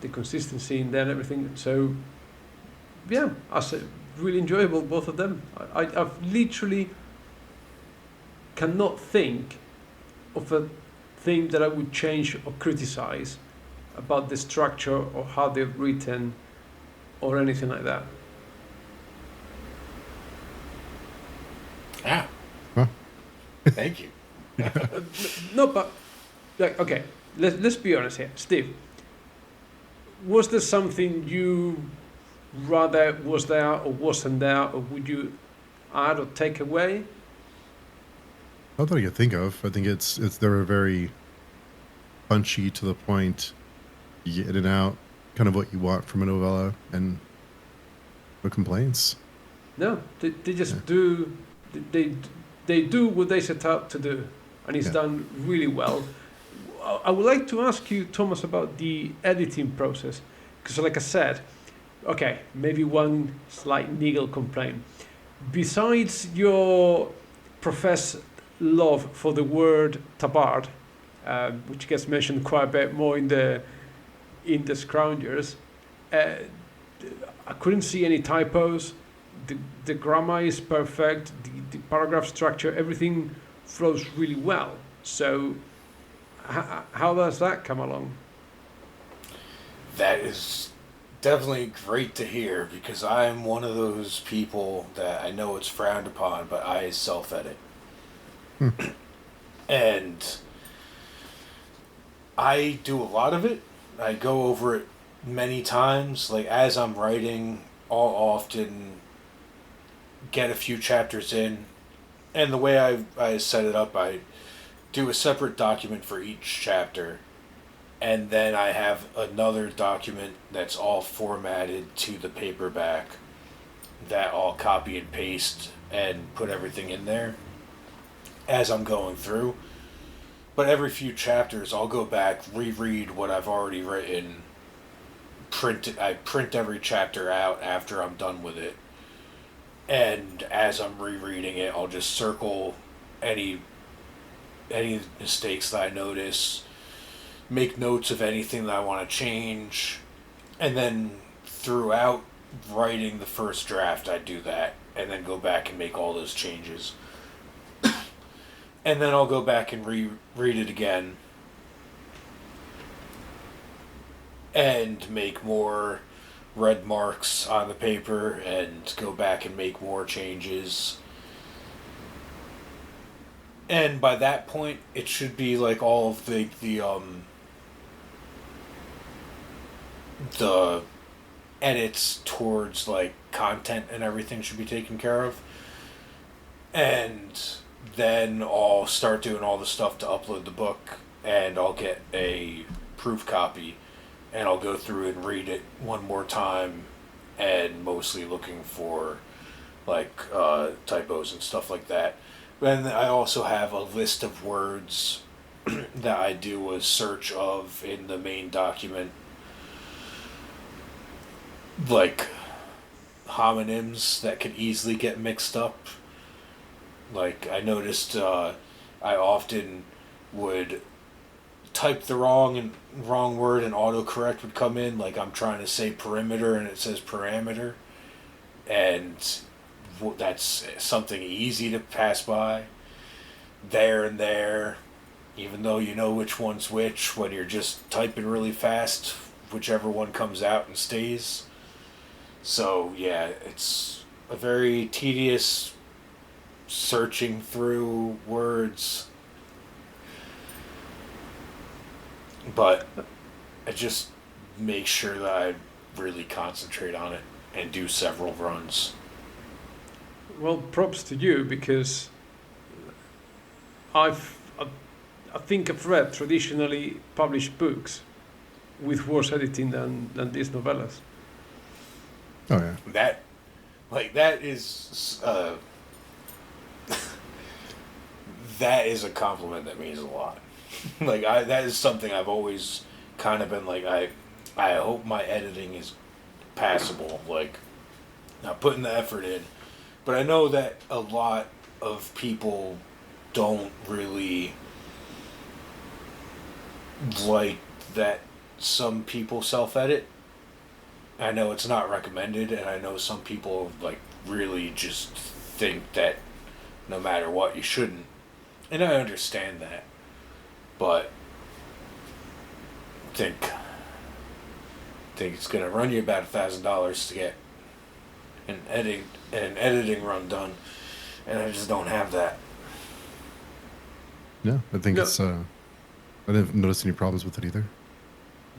the consistency in there and everything. So yeah, I said really enjoyable, both of them. I've literally cannot think of a thing that I would change or criticize about the structure or how they're written or anything like that. Ah. Huh? Thank you. No, but like, okay, let's be honest here, Steve. Was there something you rather was there or wasn't there, or would you add or take away? Not that I can think of. I think they were very punchy, to the point, you get in and out, kind of what you want from a novella, and no complaints. No, they just do. They do what they set out to do, and it's done really well. I would like to ask you, Thomas, about the editing process, because, like I said, okay, maybe one slight niggle complaint. Besides your professed love for the word tabard, which gets mentioned quite a bit more in the Scroungers, uh, I couldn't see any typos. The grammar is perfect. The paragraph structure, everything flows really well. So, how does that come along? That is definitely great to hear because I'm one of those people that I know it's frowned upon, but I self edit. And I do a lot of it. I go over it many times. Like, as I'm writing, I'll often get a few chapters in. And the way I set it up, I do a separate document for each chapter. And then I have another document that's all formatted to the paperback that I'll copy and paste and put everything in there as I'm going through. But every few chapters, I'll go back, reread what I've already written, print it. I print every chapter out after I'm done with it, and as I'm rereading it, I'll just circle any mistakes that I notice, make notes of anything that I want to change, and then throughout writing the first draft, I do that, and then go back and make all those changes. And then I'll go back and read it again and make more red marks on the paper and go back and make more changes. And by that point, it should be like all of the edits towards like content and everything should be taken care of. And then I'll start doing all the stuff to upload the book, and I'll get a proof copy, and I'll go through and read it one more time, and mostly looking for like typos and stuff like that. Then I also have a list of words that I do a search of in the main document, like homonyms that could easily get mixed up. Like, I noticed I often would type the wrong word and autocorrect would come in. Like, I'm trying to say perimeter and it says parameter. And that's something easy to pass by. There and there. Even though you know which one's which, when you're just typing really fast, whichever one comes out and stays. So, yeah, it's a very tedious searching through words, but I just make sure that I really concentrate on it and do several runs. Well, props to you, because I think I've read traditionally published books with worse editing than these novellas. Oh yeah. That is that is a compliment that means a lot. That is something I've always kind of been like, I hope my editing is passable, like, not putting the effort in. But I know that a lot of people don't really like that some people self-edit. I know it's not recommended, and I know some people, like, really just think that no matter what, you shouldn't. And I understand that. But I think it's going to run you about $1,000 to get an editing run done, and I just don't have that. Yeah, I think it's. I didn't notice any problems with it either.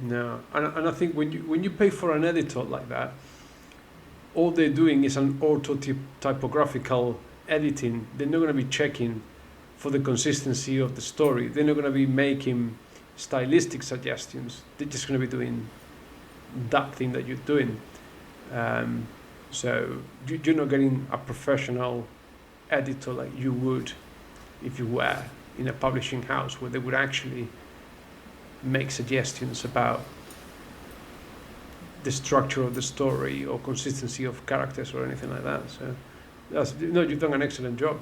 No, and I think when you pay for an editor like that, all they're doing is an typographical editing. They're not going to be checking for the consistency of the story. They're not going to be making stylistic suggestions. They're just going to be doing that thing that you're doing. So you're not getting a professional editor like you would if you were in a publishing house, where they would actually make suggestions about the structure of the story or consistency of characters or anything like that. So, you've done an excellent job.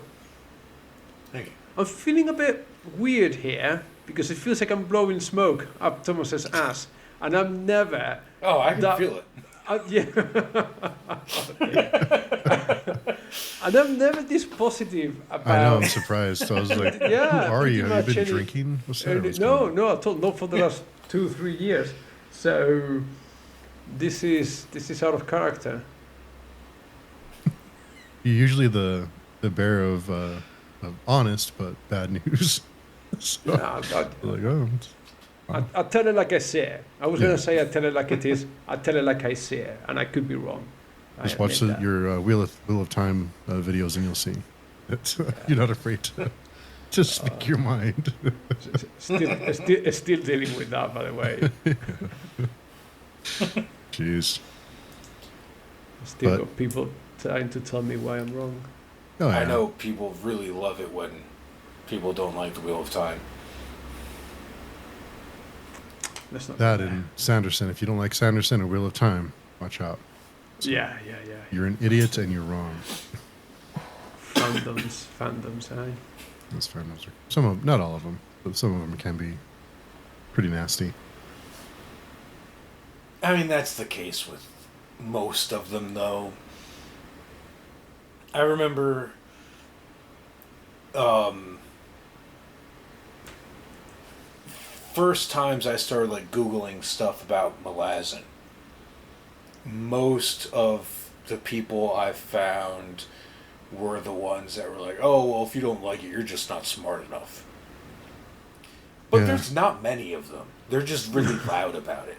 Thank you. I'm feeling a bit weird here because it feels like I'm blowing smoke up Thomas's ass, and I'm never. Oh, I can feel it. Yeah. And I'm never this positive about. I know, I'm surprised. I was like, Yeah, who are you? pretty Have you been much drinking? What's that? What's no, going on? no, at all. Not for the last 2-3 years. So this is out of character. You're usually the bearer of honest but bad news. So, Yeah, like, oh, I tell it like I see it. I was Yeah. going to say I tell it like it is. I tell it like I see it, and I could be wrong. just watch your Wheel of Time videos and you'll see. You're not afraid to speak your mind. Still dealing with that, by the way. Jeez. Still But- got people trying to tell me why I'm wrong. Oh, I yeah. know people really love it when people don't like the Wheel of Time. That's not That fair. and Sanderson. If you don't like Sanderson or Wheel of Time, watch out. Yeah. You're an idiot and you're wrong. Fandoms, eh? Those fandoms are some of, not all of them, but some of them can be pretty nasty. I mean, that's the case with most of them, though. I remember, first times I started like Googling stuff about Malazan. Most of the people I found were the ones that were like, "Oh, well, if you don't like it, you're just not smart enough." But Yeah. there's not many of them. They're just really loud about it.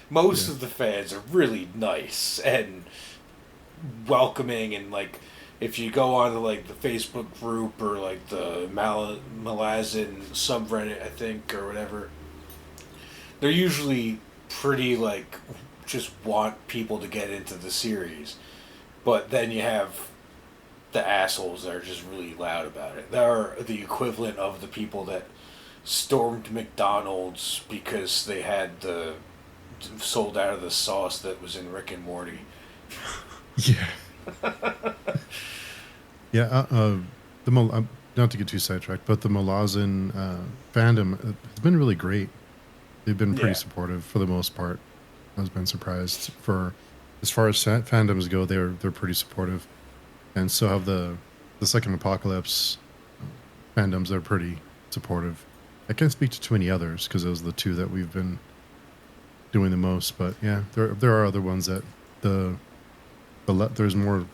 Most Yeah. of the fans are really nice and welcoming, and like if you go on to like the Facebook group or like the Malazan subreddit, I think, or whatever, they're usually pretty like just want people to get into the series. But then you have the assholes that are just really loud about it. They are the equivalent of the people that stormed McDonald's because they had the sold out of the sauce that was in Rick and Morty. Yeah. Yeah. Not to get too sidetracked, but the Malazan fandom has been really great. They've been pretty Yeah. supportive for the most part. I've been surprised for as far as fandoms go. They're pretty supportive, and so have the Second Apocalypse fandoms. They're pretty supportive. I can't speak to too many others because those are the two that we've been doing the most. But yeah, there are other ones that there's more of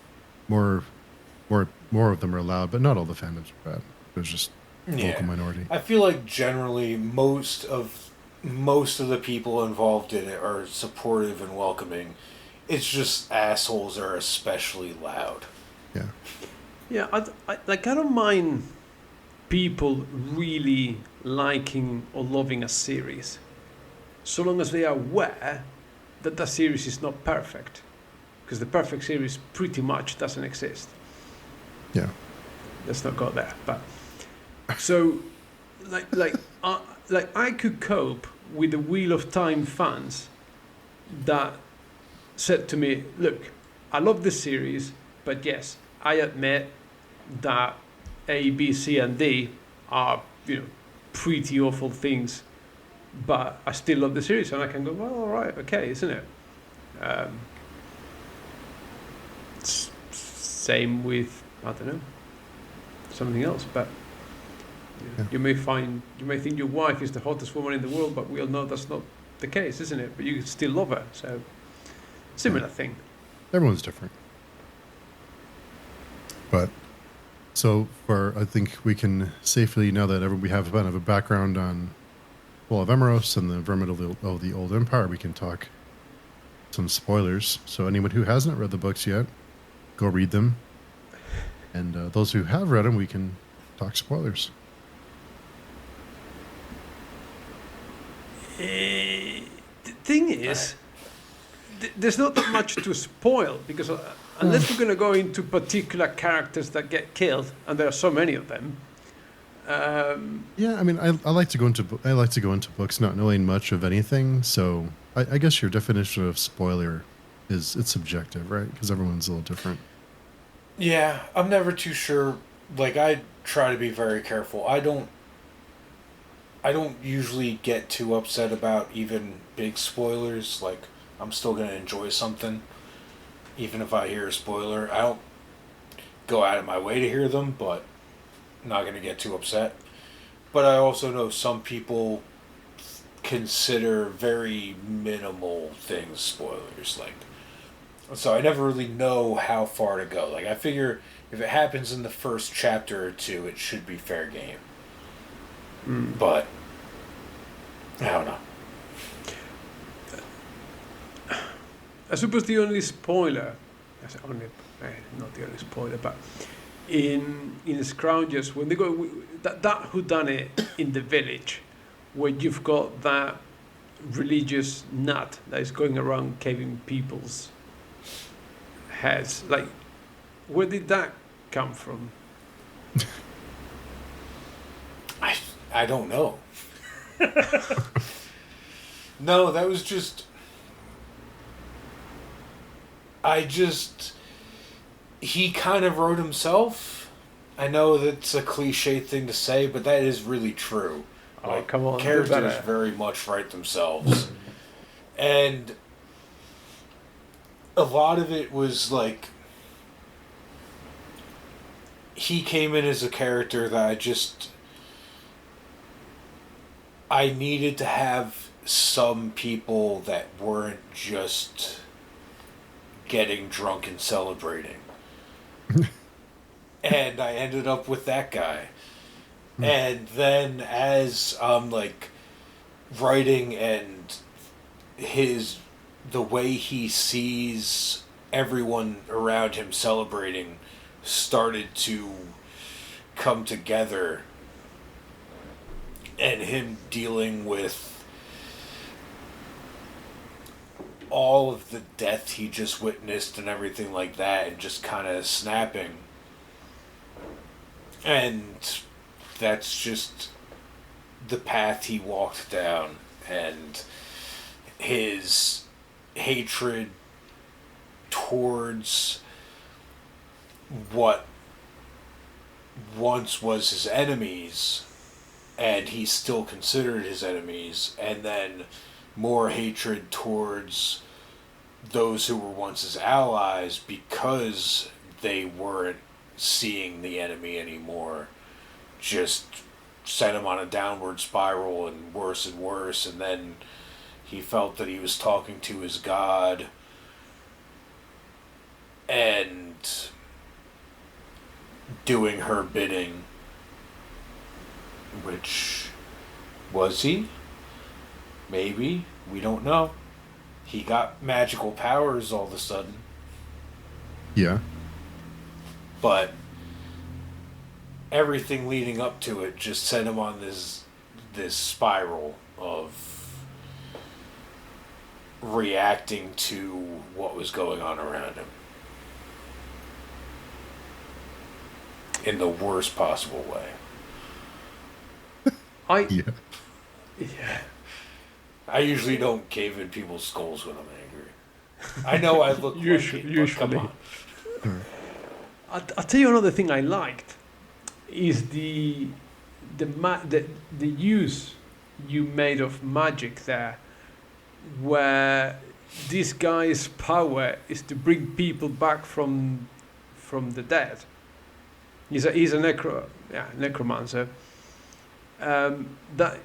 them are allowed, but not all the fandoms are bad. There's just a vocal minority. I feel like generally most of the people involved in it are supportive and welcoming. It's just assholes are especially loud. Yeah. Yeah, I don't mind people really liking or loving a series, so long as they are aware that the series is not perfect, because the perfect series pretty much doesn't exist. Yeah. Let's not go there. But so, like I could cope with the Wheel of Time fans that said to me, "Look, I love this series, but yes, I admit that A, B, C, and D are pretty awful things, but I still love the series," and I can go, "Well, all right, okay, isn't it?" Same with, I don't know, something else, but you may think your wife is the hottest woman in the world, but we all know that's not the case, isn't it? But you still love her, so similar thing. Everyone's different. But so I think we can safely, now that we have a bit of a background on Fall of Emros and the Vermin of the Old Empire, we can talk some spoilers. So anyone who hasn't read the books yet, go read them. And those who have read them, we can talk spoilers. The thing is, there's not that much to spoil, because unless we're going to go into particular characters that get killed, and there are so many of them, Yeah, I mean, I like to go into books not knowing much of anything. So I guess your definition of spoiler it's subjective, right? Because everyone's a little different. Yeah, I'm never too sure. Like, I try to be very careful. I don't usually get too upset about even big spoilers. Like, I'm still gonna enjoy something, even if I hear a spoiler. I don't go out of my way to hear them, but I'm not gonna get too upset. But I also know some people consider very minimal things spoilers. Like, so I never really know how far to go. Like, I figure if it happens in the first chapter or two, it should be fair game. But I don't know. I suppose the only spoiler, not the only spoiler, but in Scroungers, when they go that who done it in the village, where you've got that religious nut that is going around caving people's heads, like, where did that come from? I don't know. No, that was just. He kind of wrote himself. I know that's a cliche thing to say, but that is really true. Oh, like, come on, characters very much write themselves. And a lot of it was like. He came in as a character that I needed to have some people that weren't just getting drunk and celebrating. And I ended up with that guy. And then as I'm like writing and the way he sees everyone around him celebrating started to come together, and him dealing with all of the death he just witnessed and everything like that, and just kind of snapping. And that's just the path he walked down, and his hatred towards what once was his enemies, and he still considered his enemies, and then more hatred towards those who were once his allies because they weren't seeing the enemy anymore, just sent him on a downward spiral and worse, and then he felt that he was talking to his god, and doing her bidding. Which, was he? Maybe. We don't know. He got magical powers all of a sudden. Yeah. But everything leading up to it just sent him on this spiral of reacting to what was going on around him in the worst possible way. Yeah. I usually don't cave in people's skulls when I'm angry. I know I look usually. But come on. I'll tell you another thing I liked is the use you made of magic there, where this guy's power is to bring people back from the dead. He's a necromancer. That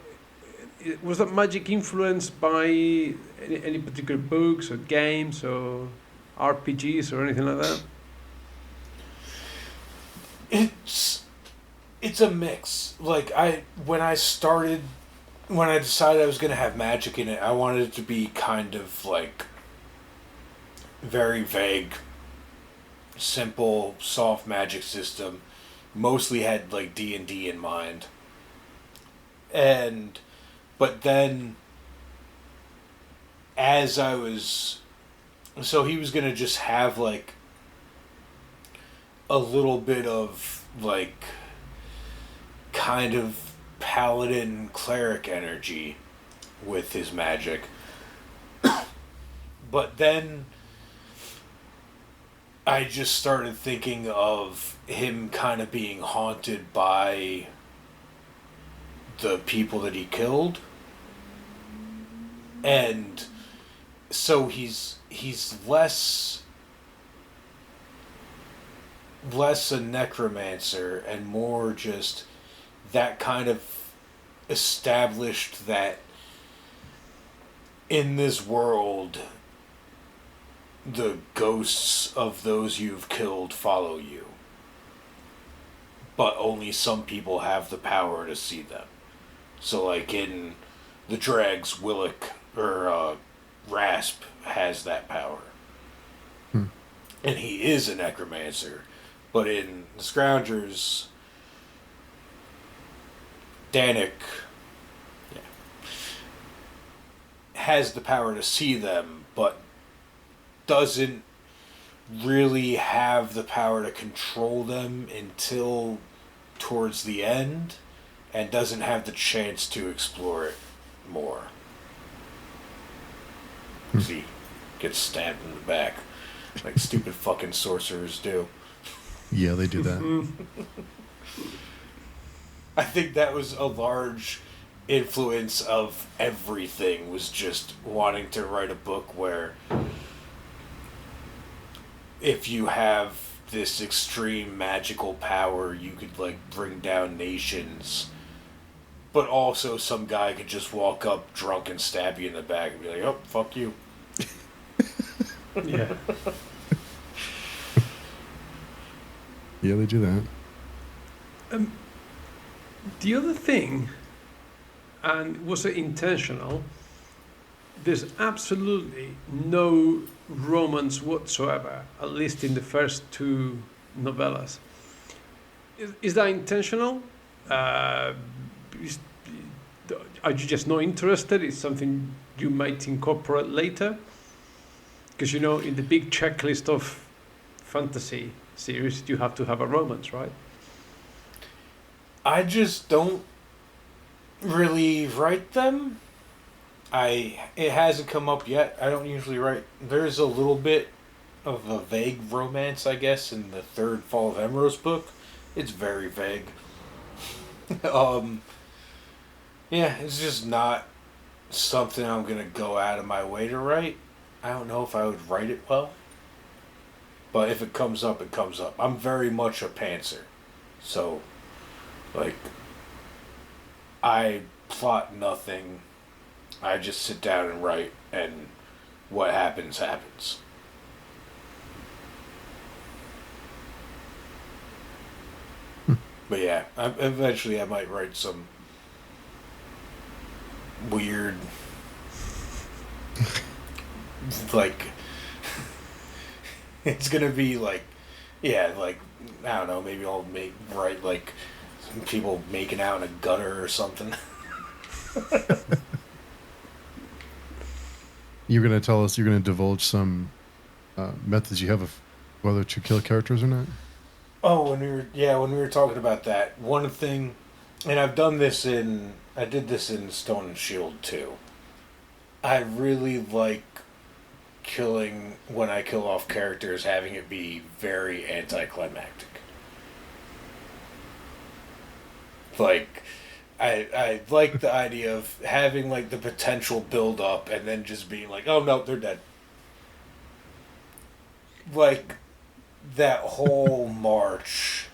was that magic influenced by any particular books or games or RPGs or anything like that? It's a mix. Like, when I decided I was gonna have magic in it, I wanted it to be kind of like very vague, simple, soft magic system. Mostly had like D&D in mind. But then as I was, so he was gonna just have like a little bit of like kind of paladin cleric energy with his magic. But then I just started thinking of him kind of being haunted by the people that he killed. And so he's less a necromancer and more just that kind of established that in this world the ghosts of those you've killed follow you, but only some people have the power to see them. So like in the Dregs, Willick or Rasp has that power. And he is a necromancer. But in the Scroungers, Danik has the power to see them, but doesn't really have the power to control them until towards the end, and doesn't have the chance to explore it more. He gets stabbed in the back, like stupid fucking sorcerers do. Yeah, they do that. I think that was a large influence of everything, was just wanting to write a book where if you have this extreme magical power, you could like bring down nations, but also some guy could just walk up drunk and stab you in the back and be like, oh, fuck you. Yeah. Yeah, they do that. The other thing, and was it intentional, there's absolutely no romance whatsoever, at least in the first two novellas. Is that intentional? Are you just not interested? It's something you might incorporate later? Because, you know, in the big checklist of fantasy series, you have to have a romance, right? I just don't really write them. It hasn't come up yet. I don't usually write. There's a little bit of a vague romance, I guess, in the third Fall of Emros book. It's very vague. Yeah, it's just not something I'm gonna go out of my way to write. I don't know if I would write it well, but if it comes up, it comes up. I'm very much a pantser, so like I plot nothing. I just sit down and write, and what happens, happens. But yeah, eventually I might write some weird, like, it's gonna be like, yeah, like, I don't know, maybe I'll write like some people making out in a gutter or something. You're going to tell us, you're going to divulge some methods you have of whether to kill characters or not? Oh, when we were talking about that, one thing, and I did this in Stone and Shield too. I really like when I kill off characters, having it be very anticlimactic. Like, I like the idea of having like the potential build up and then just being like, oh no, they're dead. Like that whole march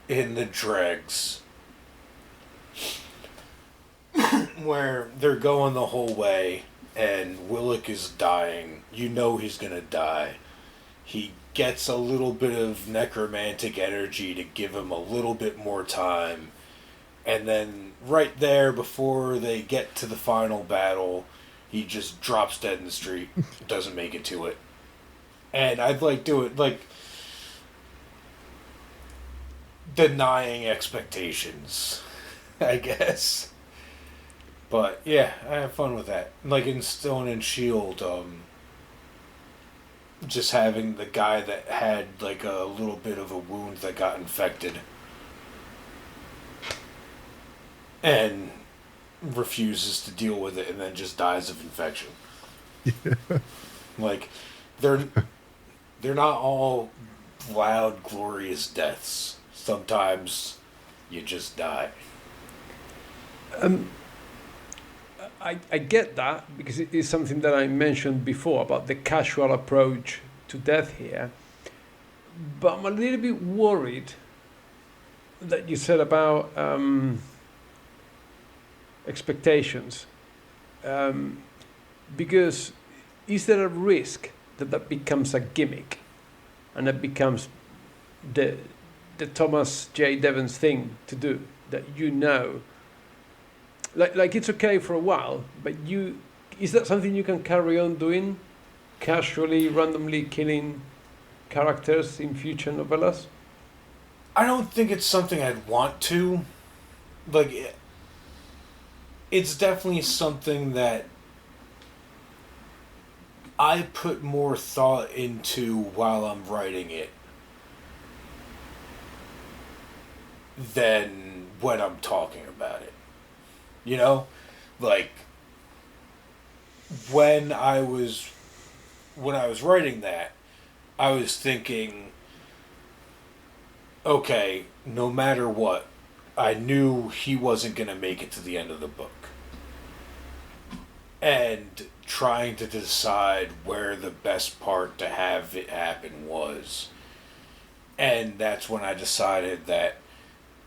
in the dregs where they're going the whole way and Willick is dying. You know he's gonna die. He gets a little bit of necromantic energy to give him a little bit more time. And then right there before they get to the final battle, he just drops dead in the street. Doesn't make it to it. And I'd like do it like denying expectations, I guess. But yeah, I have fun with that. Like in Stone and Shield, just having the guy that had like a little bit of a wound that got infected. and refuses to deal with it and then just dies of infection. Like, they're not all loud, glorious deaths. Sometimes you just die. I get that because it is something that I mentioned before about the casual approach to death here. But I'm a little bit worried that you said about expectations. Because is there a risk that that becomes a gimmick and that becomes the Thomas J. Devens thing to do? That like it's okay for a while, but is that something you can carry on doing, casually, randomly killing characters in future novellas? I don't think it's something I'd want to. Like, it's definitely something that I put more thought into while I'm writing it than when I'm talking about it. You know? Like, when I was writing that, I was thinking, okay, no matter what, I knew he wasn't going to make it to the end of the book. And trying to decide where the best part to have it happen was. And that's when I decided that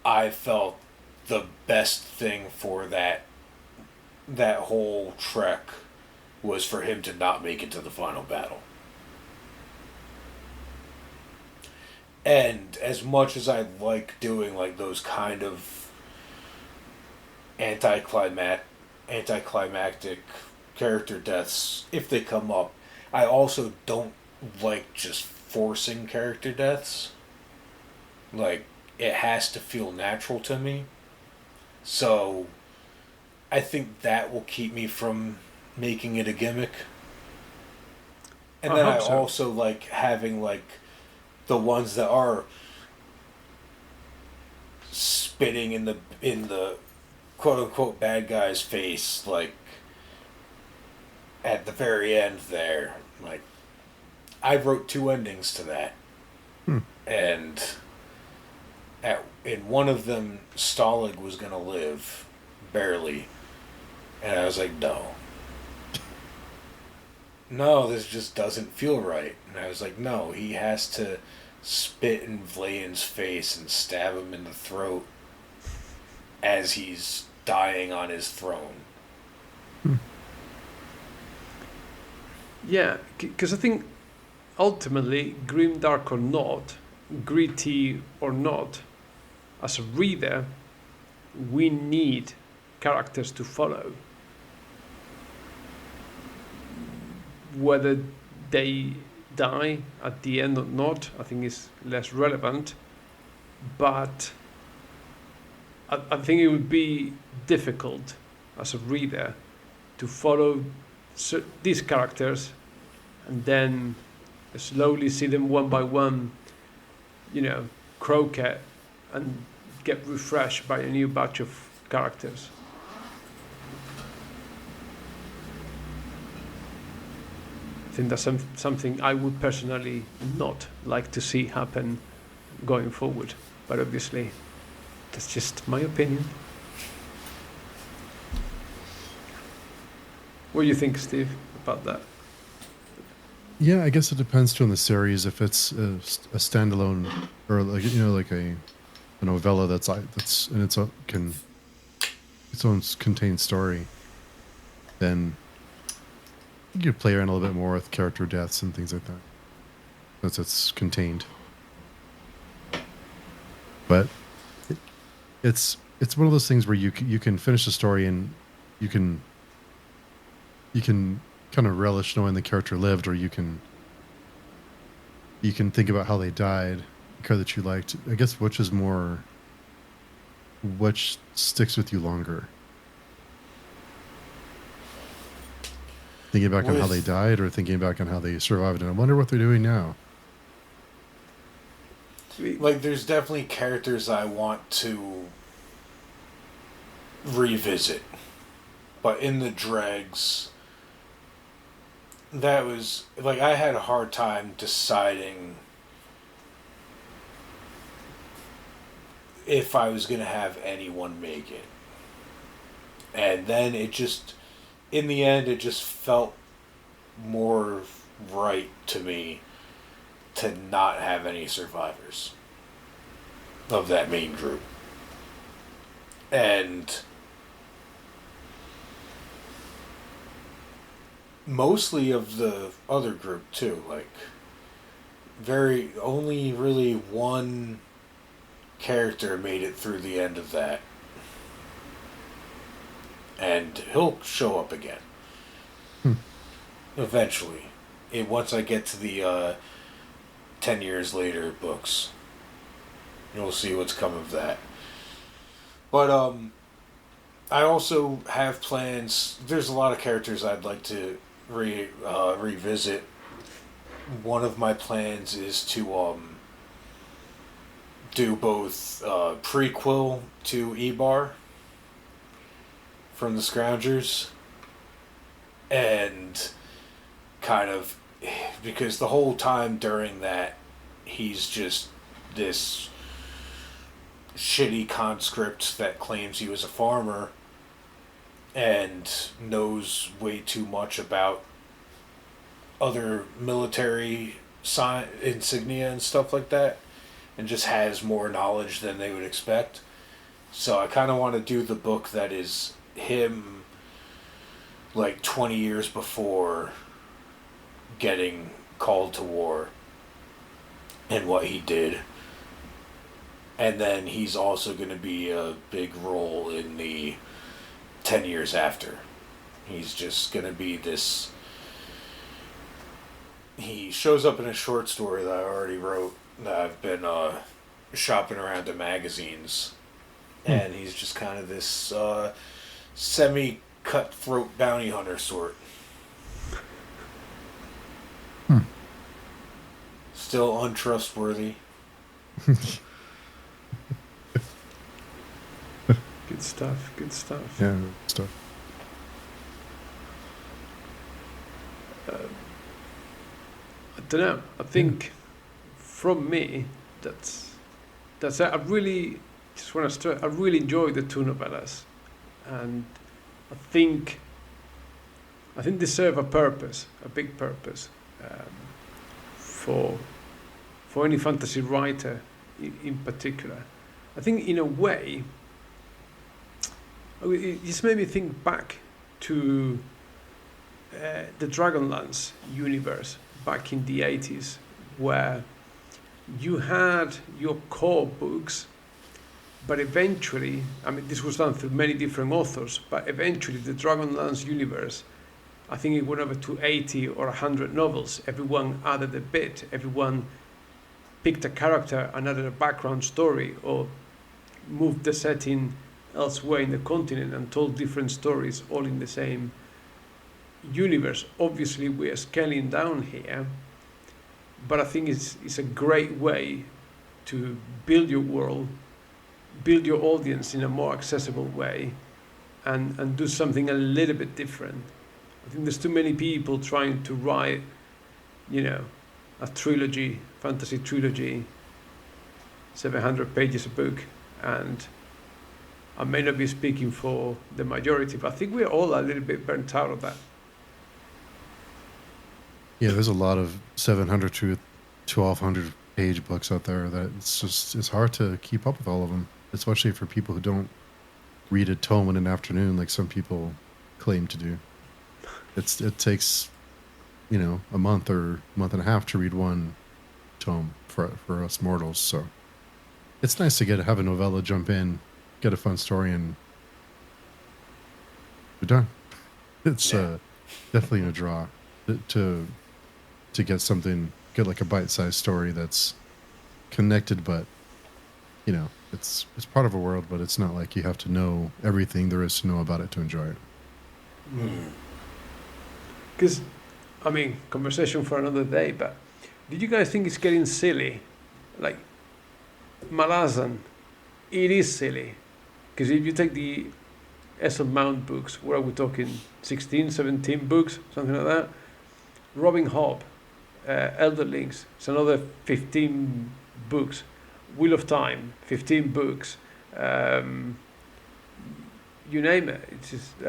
I felt the best thing for that whole trek was for him to not make it to the final battle. And as much as I like doing like those kind of anticlimactic character deaths, if they come up, I also don't like just forcing character deaths. Like, it has to feel natural to me. So, I think that will keep me from making it a gimmick. And then I also like having like the ones that are spitting in the quote unquote bad guy's face, like at the very end there. Like, I wrote 2 endings to that. And in one of them, Stalag was going to live, barely. And I was like, no, this just doesn't feel right. And I was like, no, he has to spit in Vlayan's face and stab him in the throat as he's dying on his throne. Yeah, because I think ultimately, grimdark or not, gritty or not, as a reader, we need characters to follow. Whether they die at the end or not, I think is less relevant. But I think it would be difficult as a reader to follow these characters and then slowly see them one by one, croquet and get refreshed by a new batch of characters. I think that's something I would personally not like to see happen going forward. But obviously, that's just my opinion. What do you think, Steve, about that? Yeah, I guess it depends on the series. If it's a standalone or like a novella that's in its own contained story, then you could play around a little bit more with character deaths and things like that. Since it's contained. But it's one of those things where you can finish the story and you can kind of relish knowing the character lived, or you can think about how they died, the character that you liked. I guess which sticks with you longer? Thinking back on how they died, or thinking back on how they survived, and I wonder what they're doing now. Like, there's definitely characters I want to revisit. But in the dregs, that was like I had a hard time deciding if I was going to have anyone make it. And then it just, in the end, it just felt more right to me to not have any survivors of that main group. And mostly of the other group too, like only really one character made it through the end of that. And he'll show up again. Eventually. Once I get to the 10 years later books. You'll see what's come of that. But I also have plans. There's a lot of characters I'd like to revisit. One of my plans is to do both prequel to Ebar from the Scroungers, and kind of, because the whole time during that he's just this shitty conscript that claims he was a farmer and knows way too much about other military insignia and stuff like that, and just has more knowledge than they would expect. So I kind of want to do the book that is him like 20 years before getting called to war and what he did. And then he's also going to be a big role in the 10 years after. He's just going to be this... He shows up in a short story that I already wrote, that I've been shopping around in magazines. And he's just kind of this semi-cutthroat bounty hunter sort. Still untrustworthy. Good stuff, good stuff. Yeah, stuff. I don't know. I think from me, that's it. I really just want to stress. I really enjoy the two novellas, and I think they serve a purpose, a big purpose, for any fantasy writer in particular. I think in a way, it just made me think back to the Dragonlance universe back in the 80s, where you had your core books, but eventually, I mean, this was done through many different authors, but eventually the Dragonlance universe, I think it went over to 80 or 100 novels. Everyone added a bit, everyone picked a character and added a background story, or moved the setting elsewhere in the continent and told different stories all in the same universe. Obviously we are scaling down here, but I think it's a great way to build your world, build your audience in a more accessible way, and do something a little bit different. I think there's too many people trying to write, a trilogy, fantasy trilogy, 700 pages a book, and I may not be speaking for the majority, but I think we're all a little bit burnt out of that. Yeah, there's a lot of 700 to 1200 page books out there that it's hard to keep up with all of them, especially for people who don't read a tome in an afternoon like some people claim to do. It takes, a month or month and a half to read one tome for us mortals. So it's nice to have a novella jump in, get a fun story, and we're done. It's definitely a draw to get like a bite-sized story that's connected, but it's part of a world, but it's not like you have to know everything there is to know about it to enjoy it. Because, conversation for another day, but did you guys think it's getting silly? Like, Malazan, it is silly. Because if you take the Esel Mount books. Where are we talking? 16, 17 books, something like that. Robin Hobb, Elderlings, it's another 15 books. Wheel of Time, 15 books. You name it. It's just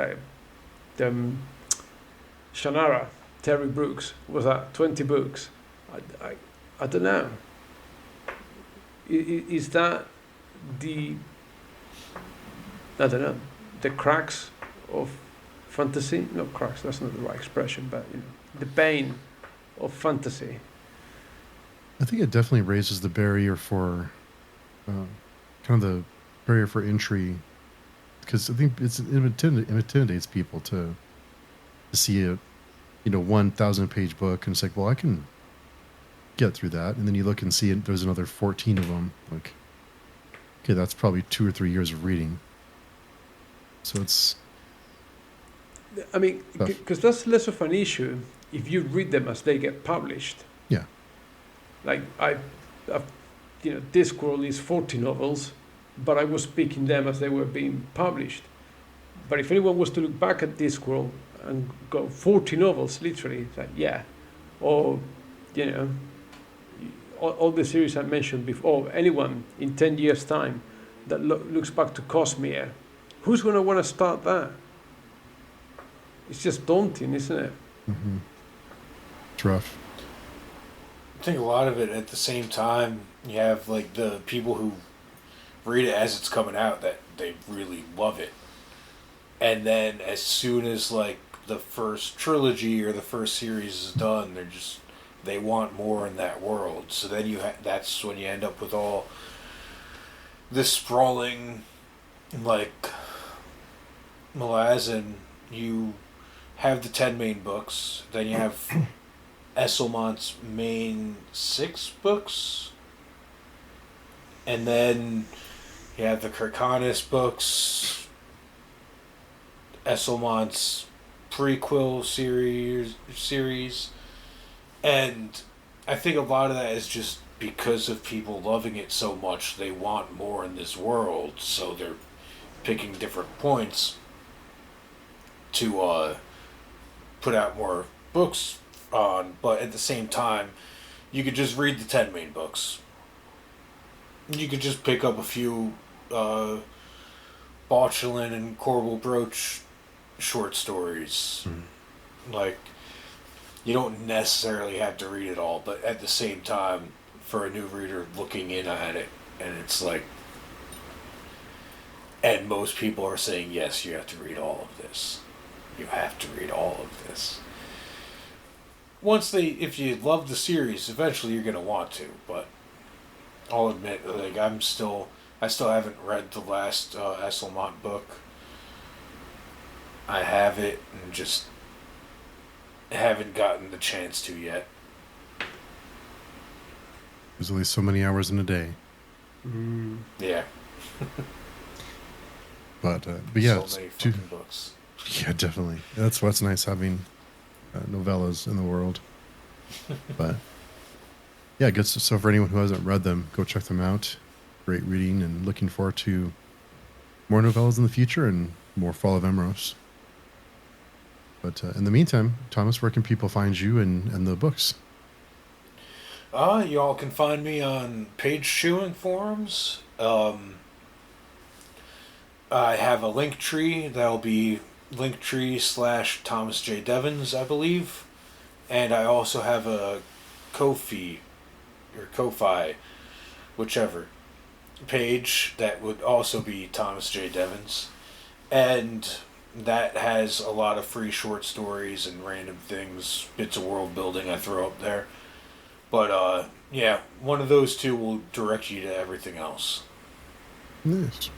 Shannara, Terry Brooks, was that 20 books? I don't know. Is that the, I don't know, the cracks of fantasy? Not cracks, that's not the right expression, but the bane of fantasy. I think it definitely raises the barrier for, kind of the barrier for entry, because I think it intimidates people to see a 1,000-page book, and it's like, well, I can get through that, and then you look and see it, there's another 14 of them. Like, okay, that's probably 2 or 3 years of reading. So it's, I mean, because that's less of an issue if you read them as they get published. Yeah. Like Discworld is 40 novels, but I was picking them as they were being published. But if anyone was to look back at Discworld and go 40 novels, literally, it's like, yeah, or all the series I mentioned before, anyone in 10 years' time that looks back to Cosmere, who's going to want to start that? It's just daunting, isn't it? Mm-hmm. It's rough. I think a lot of it at the same time, you have like the people who read it as it's coming out that they really love it. And then as soon as like the first trilogy or the first series is done, they want more in that world. So then that's when you end up with all this sprawling like Malazan. You have the 10 main books, then you have Esselmont's main 6 books, and then you have the Kirkanis books, Esselmont's prequel series, and I think a lot of that is just because of people loving it so much, they want more in this world, so they're picking different points to put out more books on, but at the same time, you could just read the 10 main books. You could just pick up a few Botulin and Corbel Broach short stories. Mm-hmm. Like, you don't necessarily have to read it all, but at the same time, for a new reader looking in at it, and it's like, and most people are saying, yes, you have to read all of this. You have to read all of this. If you love the series, eventually you're going to want to, but I'll admit, like, I still haven't read the last Esselmont book. I have it, and just haven't gotten the chance to yet. There's only so many hours in a day. Yeah. But yeah, so many fucking books. Yeah, definitely. That's what's nice, having novellas in the world. But yeah, good. So for anyone who hasn't read them, go check them out. Great reading, and looking forward to more novellas in the future and more Fall of Emros. But in the meantime, Thomas, where can people find you and the books? Y'all can find me on Page Chewing forums. I have a link tree that'll be linktree/Thomas J. Devens, I believe. And I also have a Ko-fi, whichever, page that would also be Thomas J. Devens. And that has a lot of free short stories and random things, bits of world building I throw up there. But, yeah, one of those two will direct you to everything else. Nice.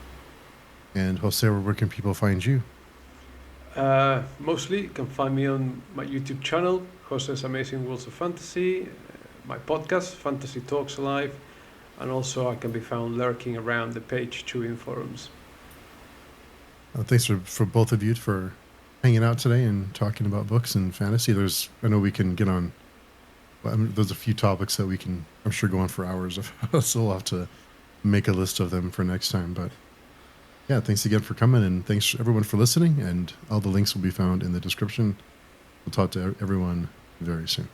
And Jose, where can people find you? Mostly, you can find me on my YouTube channel, Jose's Amazing Worlds of Fantasy, my podcast, Fantasy Talks Live, and also I can be found lurking around the Page Chewing forums. Thanks for both of you for hanging out today and talking about books and fantasy. I know we can get on. There's a few topics that we can, I'm sure, go on for hours of. So we'll have to make a list of them for next time. But Yeah, thanks again for coming, and thanks everyone for listening. And all the links will be found in the description. We'll talk to everyone very soon.